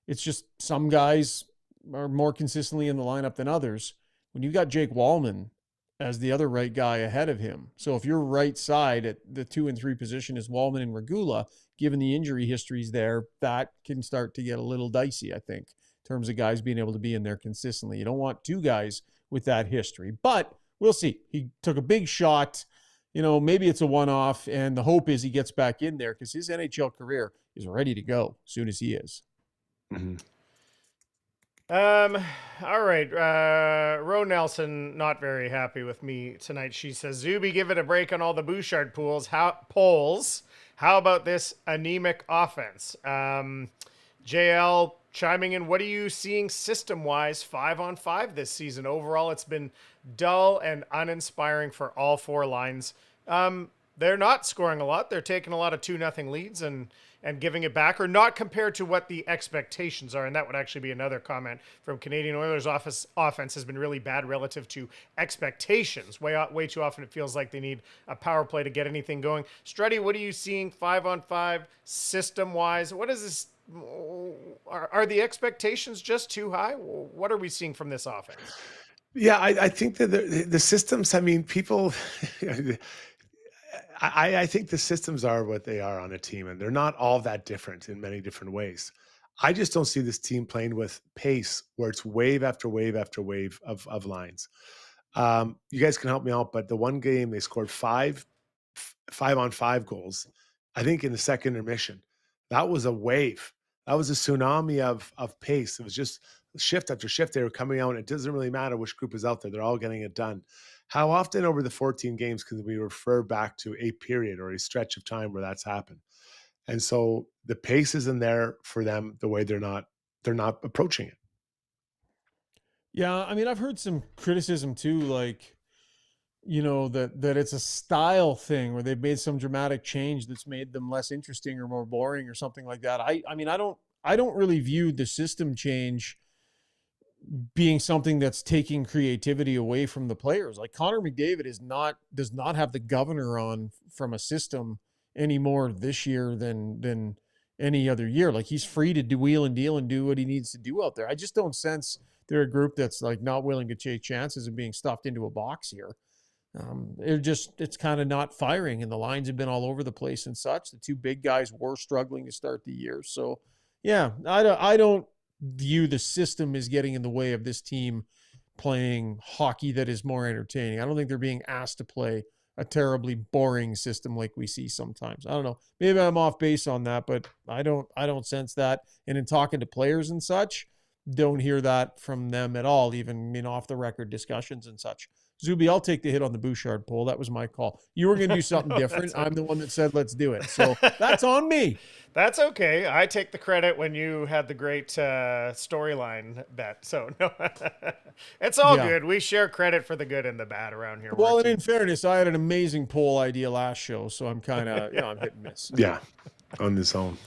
It's just some guys are more consistently in the lineup than others. When you've got Jake Wallman as the other right guy ahead of him. So if your right side at the 2 and 3 position is Wallman and Regula, given the injury histories there, that can start to get a little dicey, I think, in terms of guys being able to be in there consistently. You don't want two guys with that history, but we'll see. He took a big shot. Maybe it's a one-off, and the hope is he gets back in there because his NHL career is ready to go as soon as he is. Mm-hmm. All right. Ro Nelson, not very happy with me tonight. She says, Zuby, give it a break on all the Bouchard polls. How about this anemic offense? JL chiming in, what are you seeing system-wise 5-on-5 this season? Overall, it's been dull and uninspiring for all four lines. They're not scoring a lot. They're taking a lot of 2-0 leads and giving it back, or not compared to what the expectations are. And that would actually be another comment from Canadian Oilers. Offense has been really bad relative to expectations. Way too often it feels like they need a power play to get anything going. Struddy, what are you seeing 5-on-5 system-wise? What is this? Are the expectations just too high? What are we seeing from this offense? Yeah, I think that the systems, I mean, people, I think the systems are what they are on a team, and they're not all that different in many different ways. I just don't see this team playing with pace where it's wave after wave after wave of lines. You guys can help me out, but the one game they scored 5-on-5 goals, I think in the second intermission. That was a wave. That was a tsunami of pace. It was just shift after shift. They were coming out. It doesn't really matter which group is out there. They're all getting it done. How often over the 14 games can we refer back to a period or a stretch of time where that's happened? And so the pace isn't there for them the way they're not approaching it. Yeah, I mean, I've heard some criticism too, like, you know, that it's a style thing where they've made some dramatic change that's made them less interesting or more boring or something like that. I mean, I don't really view the system change being something that's taking creativity away from the players. Like Connor McDavid does not have the governor on from a system any more this year than any other year. Like he's free to wheel and deal and do what he needs to do out there. I just don't sense they're a group that's like not willing to take chances and being stuffed into a box here. It's kind of not firing, and the lines have been all over the place and such. The two big guys were struggling to start the year. So yeah, I don't view the system as getting in the way of this team playing hockey that is more entertaining. I don't think they're being asked to play a terribly boring system like we see sometimes. I don't know. Maybe I'm off base on that, but I don't sense that. And in talking to players and such, don't hear that from them at all, even in off the record discussions and such. Zuby, I'll take the hit on the Bouchard poll. That was my call. You were going to do something different. I'm the one that said, let's do it. So that's on me. That's okay. I take the credit when you had the great storyline bet. So no, it's all good. We share credit for the good and the bad around here. Well, and in fairness, I had an amazing poll idea last show. So I'm kind of, I'm hit and miss. Yeah, on this own.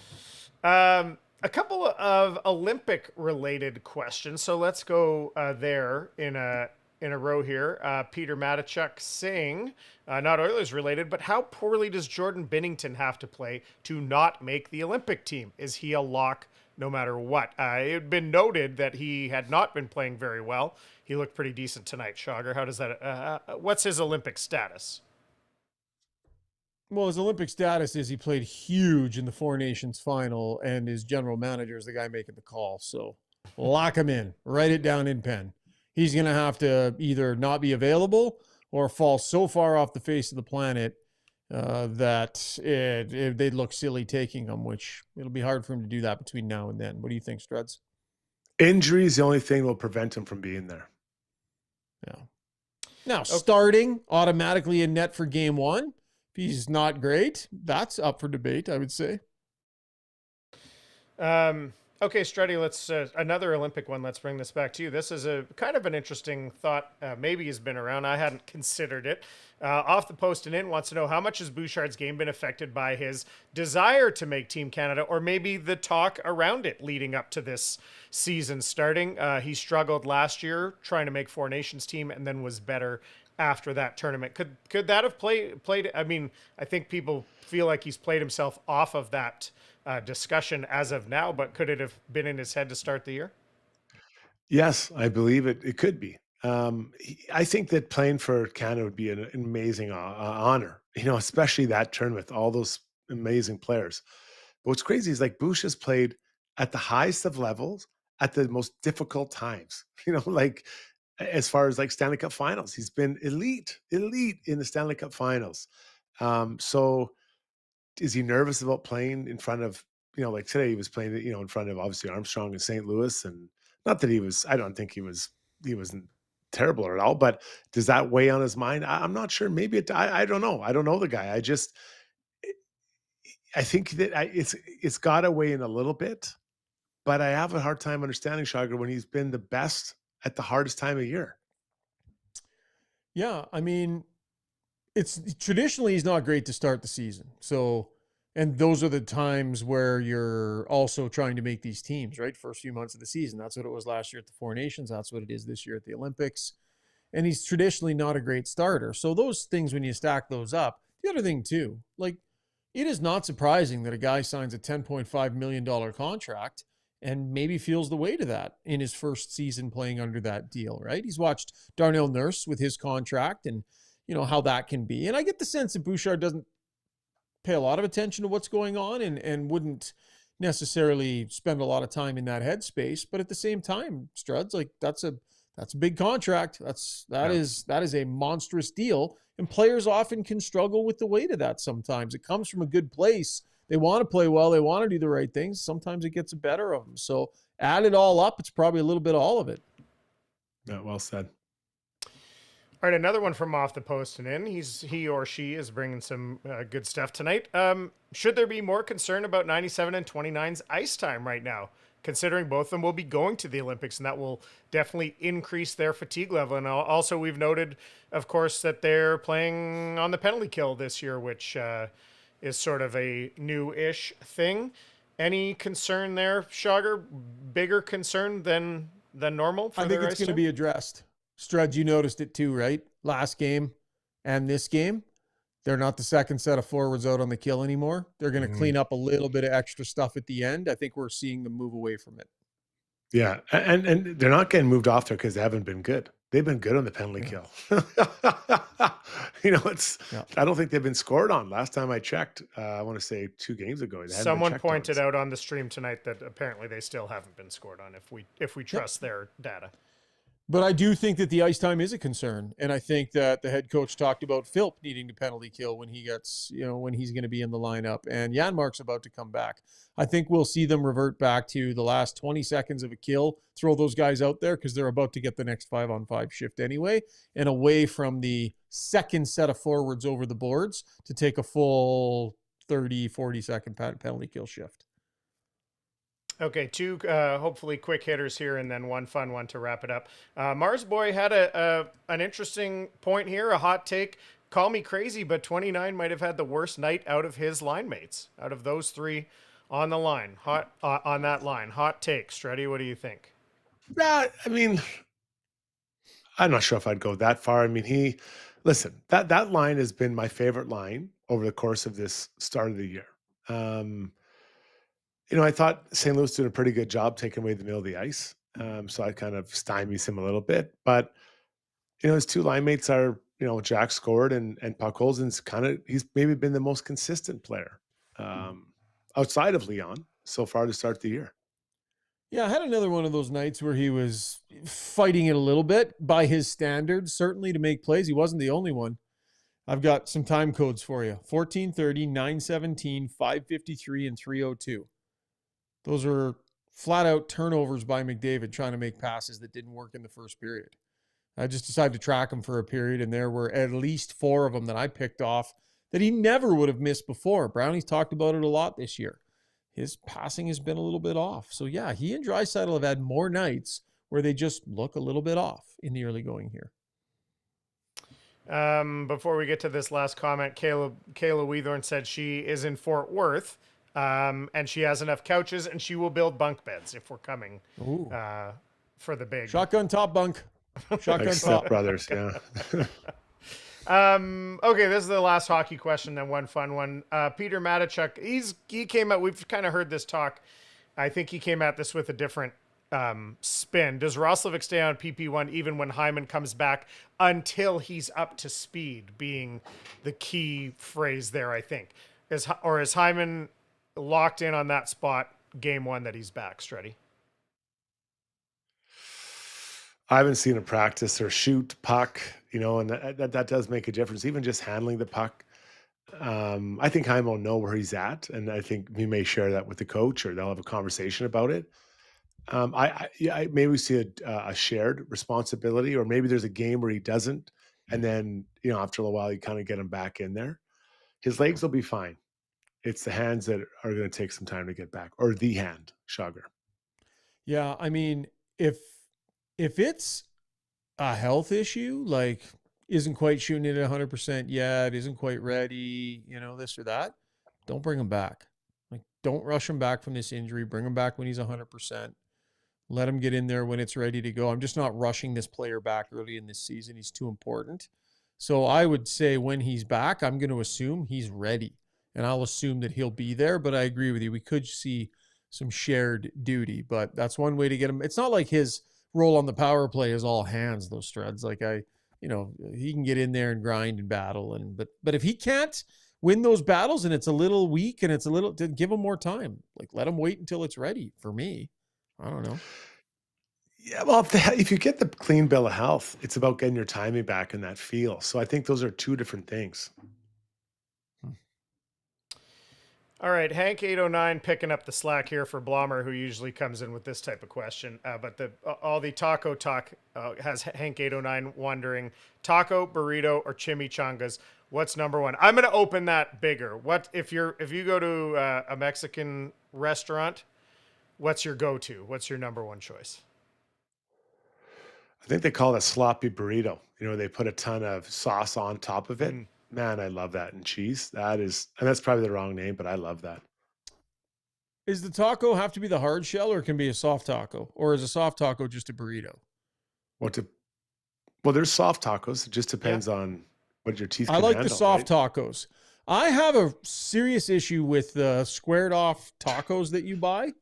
A couple of Olympic related questions. So let's go there in a row here. Peter Matachuk saying, not Oilers related, but how poorly does Jordan Binnington have to play to not make the Olympic team? Is he a lock no matter what? It had been noted that he had not been playing very well. He looked pretty decent tonight. Schauger, how does that, what's his Olympic status? Well, his Olympic status is he played huge in the Four Nations final, and his general manager is the guy making the call. So lock him in, write it down in pen. He's going to have to either not be available or fall so far off the face of the planet that they'd look silly taking him, which it'll be hard for him to do that between now and then. What do you think, Struds? Injury is the only thing that will prevent him from being there. Yeah. Now, starting automatically in net for game one, if he's not great, that's up for debate, I would say. Okay, Struddy, let's another Olympic one. Let's bring this back to you. This is a kind of an interesting thought. Maybe has been around. I hadn't considered it. Off the Post and In wants to know how much has Bouchard's game been affected by his desire to make Team Canada, or maybe the talk around it leading up to this season starting. He struggled last year trying to make Four Nations team, and then was better after that tournament. Could that have played? I mean, I think people feel like he's played himself off of that discussion as of now, but could it have been in his head to start the year? Yes, I believe it could be. I think that playing for Canada would be an amazing honor, especially that tournament, all those amazing players. But what's crazy is like Bush has played at the highest of levels at the most difficult times, like as far as like Stanley Cup finals, he's been elite in the Stanley Cup finals. So is he nervous about playing in front of, like today he was playing, in front of obviously Armstrong in St. Louis and Not that I don't think he wasn't terrible at all, but does that weigh on his mind? I'm not sure. Maybe I don't know. I don't know the guy. I think that it's got to weigh in a little bit, but I have a hard time understanding Shager when he's been the best at the hardest time of year. Yeah, I mean, it's traditionally he's not great to start the season. So, and those are the times where you're also trying to make these teams, right? First few months of the season. That's what it was last year at the Four Nations. That's what it is this year at the Olympics. And he's traditionally not a great starter. So those things, when you stack those up, the other thing too, like it is not surprising that a guy signs a $10.5 million contract and maybe feels the weight of that in his first season playing under that deal, right? He's watched Darnell Nurse with his contract and, you know, how that can be. And I get the sense that Bouchard doesn't pay a lot of attention to what's going on and wouldn't necessarily spend a lot of time in that headspace. But at the same time, Struds, like that's a big contract. That is a monstrous deal. And players often can struggle with the weight of that sometimes. It comes from a good place. They want to play well. They want to do the right things. Sometimes it gets the better of them. So add it all up, it's probably a little bit of all of it. Yeah, well said. All right, another one from Off the Post and In. He or she is bringing some good stuff tonight. Should there be more concern about 97 and 29's ice time right now, considering both of them will be going to the Olympics, and that will definitely increase their fatigue level? And also, we've noted, of course, that they're playing on the penalty kill this year, which is sort of a new-ish thing. Any concern there, Shager? Bigger concern than normal for I think it's going to be addressed. Strud, you noticed it too, right? Last game and this game, they're not the second set of forwards out on the kill anymore. They're going to clean up a little bit of extra stuff at the end. I think we're seeing them move away from it. Yeah, and they're not getting moved off there because they haven't been good. They've been good on the penalty kill. I don't think they've been scored on. Last time I checked, I want to say 2 games ago. Someone pointed out on the stream tonight that apparently they still haven't been scored on if we trust their data. But I do think that the ice time is a concern. And I think that the head coach talked about Philp needing to penalty kill when he gets, when he's going to be in the lineup. And Janmark's about to come back. I think we'll see them revert back to the last 20 seconds of a kill, throw those guys out there because they're about to get the next 5-on-5 shift anyway, and away from the second set of forwards over the boards to take a full 30, 40-second penalty kill shift. Okay, 2 hopefully quick hitters here, and then one fun one to wrap it up. Mars Boy had an interesting point here, a hot take. Call me crazy, but 29 might have had the worst night out of his line mates, out of those 3 on the line. On that line. Hot take. Struddy, what do you think? Yeah, I mean, I'm not sure if I'd go that far. I mean, that line has been my favorite line over the course of this start of the year. I thought St. Louis did a pretty good job taking away the middle of the ice. So I kind of stymies him a little bit. But, his 2 line mates are, Jack scored and Puck Olsen's he's maybe been the most consistent player outside of Leon so far to start the year. Yeah, I had another one of those nights where he was fighting it a little bit by his standards, certainly to make plays. He wasn't the only one. I've got some time codes for you. 14:30, 9:17, 5:53, and 3:02. Those are flat-out turnovers by McDavid trying to make passes that didn't work in the first period. I just decided to track him for a period, and there were at least 4 of them that I picked off that he never would have missed before. Brownie's talked about it a lot this year. His passing has been a little bit off. So, yeah, he and Draisaitl have had more nights where they just look a little bit off in the early going here. Before we get to this last comment, Kayla Weethorn said she is in Fort Worth. And she has enough couches, and she will build bunk beds if we're coming for the big shotgun top bunk. Shotgun like top brothers. Yeah. Okay, this is the last hockey question, then one fun one. Peter Matachuk, he came out. We've kind of heard this talk. I think he came at this with a different spin. Does Roslovic stay on PP1 even when Hyman comes back until he's up to speed? Being the key phrase there, I think. Is Hyman locked in on that spot game 1 that he's back, Struddy? I haven't seen a practice or shoot puck, and that does make a difference. Even just handling the puck. I think Hyman will know where he's at, and I think he may share that with the coach, or they'll have a conversation about it. Maybe we see a shared responsibility, or maybe there's a game where he doesn't, and then after a while you kind of get him back in there. His legs will be fine. It's the hands that are going to take some time to get back, or the hand, Sugar. Yeah, I mean, if it's a health issue, like isn't quite shooting it at 100% yet, isn't quite ready, this or that, don't bring him back. Like, don't rush him back from this injury. Bring him back when he's 100%. Let him get in there when it's ready to go. I'm just not rushing this player back early in this season. He's too important. So I would say when he's back, I'm going to assume he's ready, and I'll assume that he'll be there. But I agree with you. We could see some shared duty, but that's one way to get him. It's not like his role on the power play is all hands, those Struds. Like he can get in there and grind and battle. But if he can't win those battles and it's a little weak and it's a little, give him more time. Like, let him wait until it's ready for me. I don't know. Yeah, well, if you get the clean bill of health, it's about getting your timing back and that feel. So I think those are two different things. All right, Hank 809 picking up the slack here for Blommer, who usually comes in with this type of question. But all the taco talk has Hank 809 wondering, taco, burrito, or chimichangas, what's number one? I'm going to open that bigger. What if you go to a Mexican restaurant? What's your go-to? What's your number one choice? I think they call it a sloppy burrito. They put a ton of sauce on top of it. Man, I love that. And cheese. And that's probably the wrong name, but I love that. Is the taco have to be the hard shell, or it can be a soft taco? Or is a soft taco just a burrito? Well, there's soft tacos. It just depends on what your teeth can I like handle, the soft right? tacos. I have a serious issue with the squared off tacos that you buy.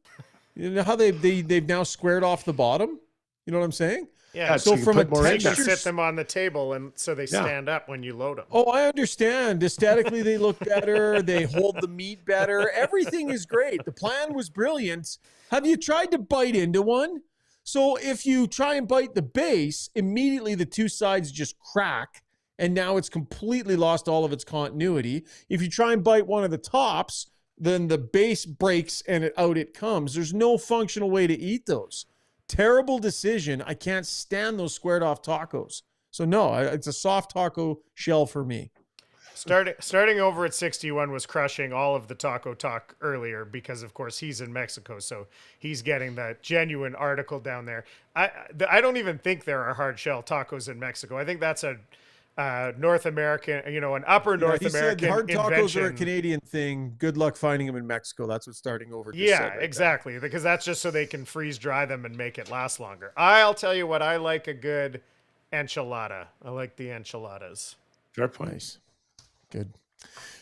You know how they've now squared off the bottom? You know what I'm saying? Yeah. So from a texture, you sit them on the table, and so they stand up when you load them. Oh, I understand. Aesthetically, they look better. They hold the meat better. Everything is great. The plan was brilliant. Have you tried to bite into one? So if you try and bite the base, immediately the two sides just crack, and now it's completely lost all of its continuity. If you try and bite one of the tops, then the base breaks and out it comes. There's no functional way to eat those. Terrible decision. I can't stand those squared off tacos. So no, it's a soft taco shell for me. Starting over at 61 was crushing all of the taco talk earlier because, of course, he's in Mexico, so he's getting that genuine article down there. I don't even think there are hard shell tacos in Mexico. I think that's a North American, an upper North American said hard tacos invention. are a Canadian thing. Good luck finding them in Mexico. That's what starting over just Yeah, said right exactly. Because that's just so they can freeze dry them and make it last longer. I'll tell you what, I like a good enchilada. I like the enchiladas. Fair point. Nice. Good.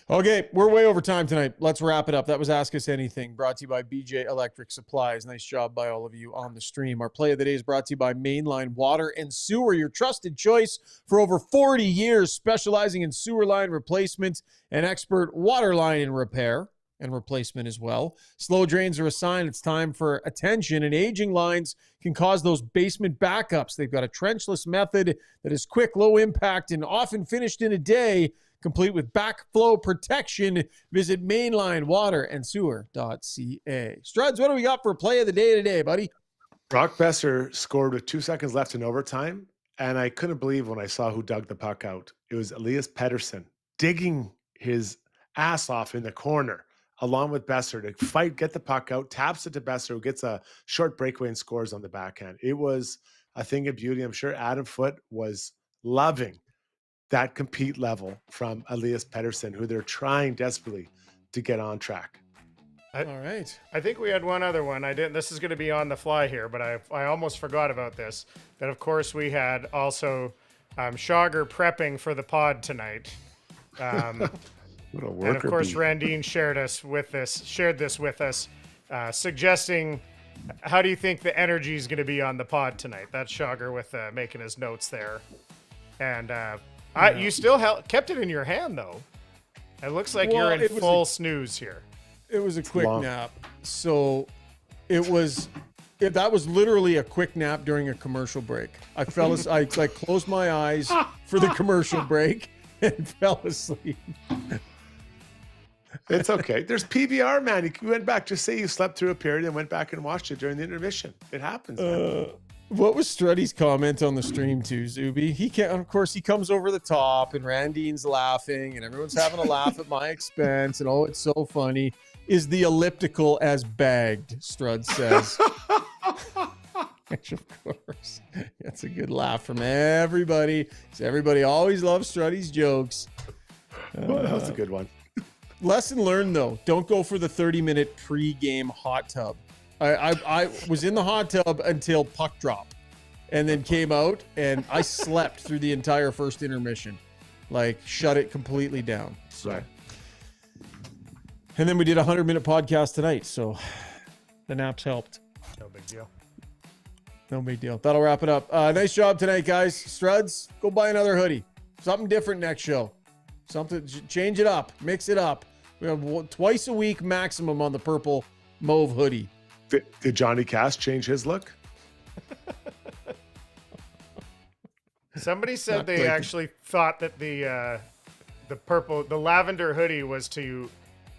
Okay, we're way over time tonight. Let's wrap it up. That was Ask Us Anything, brought to you by BJ Electric Supplies. Nice job by all of you on the stream. Our play of the day is brought to you by Mainline Water and Sewer, your trusted choice for over 40 years, specializing in sewer line replacement and expert water line and repair and replacement as well. Slow drains are a sign it's time for attention, and aging lines can cause those basement backups. They've got a trenchless method that is quick, low impact, and often finished in a day, complete with backflow protection. Visit mainlinewaterandsewer.ca. Struds, what do we got for play of the day today, buddy? Brock Besser scored with 2 seconds left in overtime, and I couldn't believe when I saw who dug the puck out. It was Elias Pettersson digging his ass off in the corner, along with Besser to fight, get the puck out, taps it to Besser, who gets a short breakaway and scores on the backhand. It was a thing of beauty. I'm sure Adam Foote was loving that compete level from Elias Pettersson, who they're trying desperately to get on track. All right. I think we had one other one. This is going to be on the fly here, but I almost forgot about this. That, of course, we had also Schauger prepping for the pod tonight. What a worker and of course, bee. Randine shared this with us, suggesting, how do you think the energy is going to be on the pod tonight? That's Schauger with making his notes there. And you still kept it in your hand, though. It looks like you're in full snooze here. It was a quick nap. So that was literally a quick nap during a commercial break. I closed my eyes for the commercial break and fell asleep. It's okay. There's PVR, man. You went back. Just say you slept through a period and went back and watched it during the intermission. It happens. Man. What was Struddy's comment on the stream too, Zuby? He can't. Of course, he comes over the top, and Randine's laughing, and everyone's having a laugh at my expense, and oh, it's so funny. Is the elliptical as bagged? Strud says. Which, of course, that's a good laugh from everybody. So everybody always loves Struddy's jokes. Well, that was a good one. Lesson learned, though. Don't go for the 30-minute pre-game hot tub. I was in the hot tub until puck drop and then came out, and I slept through the entire first intermission. Like, shut it completely down. So, Right. And then we did a 100-minute podcast tonight, so the naps helped. No big deal. No big deal. That'll wrap it up. Nice job tonight, guys. Struds, go buy another hoodie. Something different next show. Something, change it up. Mix it up. We have twice a week maximum on the purple mauve hoodie. Did Johnny Cass change his look? Somebody said Not they clicking. actually thought that the lavender hoodie was to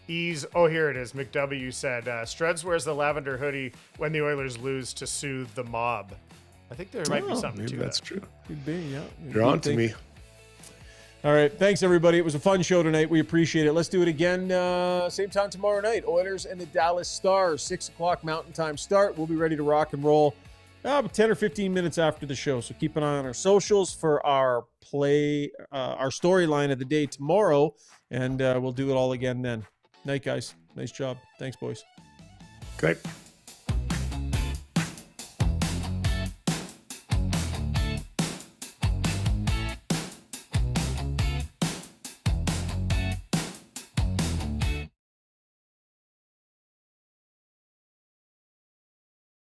ease. Oh, here it is. McW said Struds wears the lavender hoodie when the Oilers lose to soothe the mob. I think there might be something Maybe to that's that. true. Could be, yeah. You're on to me. All right. Thanks, everybody. It was a fun show tonight. We appreciate it. Let's do it again same time tomorrow night. Oilers and the Dallas Stars, 6 o'clock Mountain Time start. We'll be ready to rock and roll 10 or 15 minutes after the show. So keep an eye on our socials for our storyline of the day tomorrow, and we'll do it all again then. Night, guys. Nice job. Thanks, boys. Okay.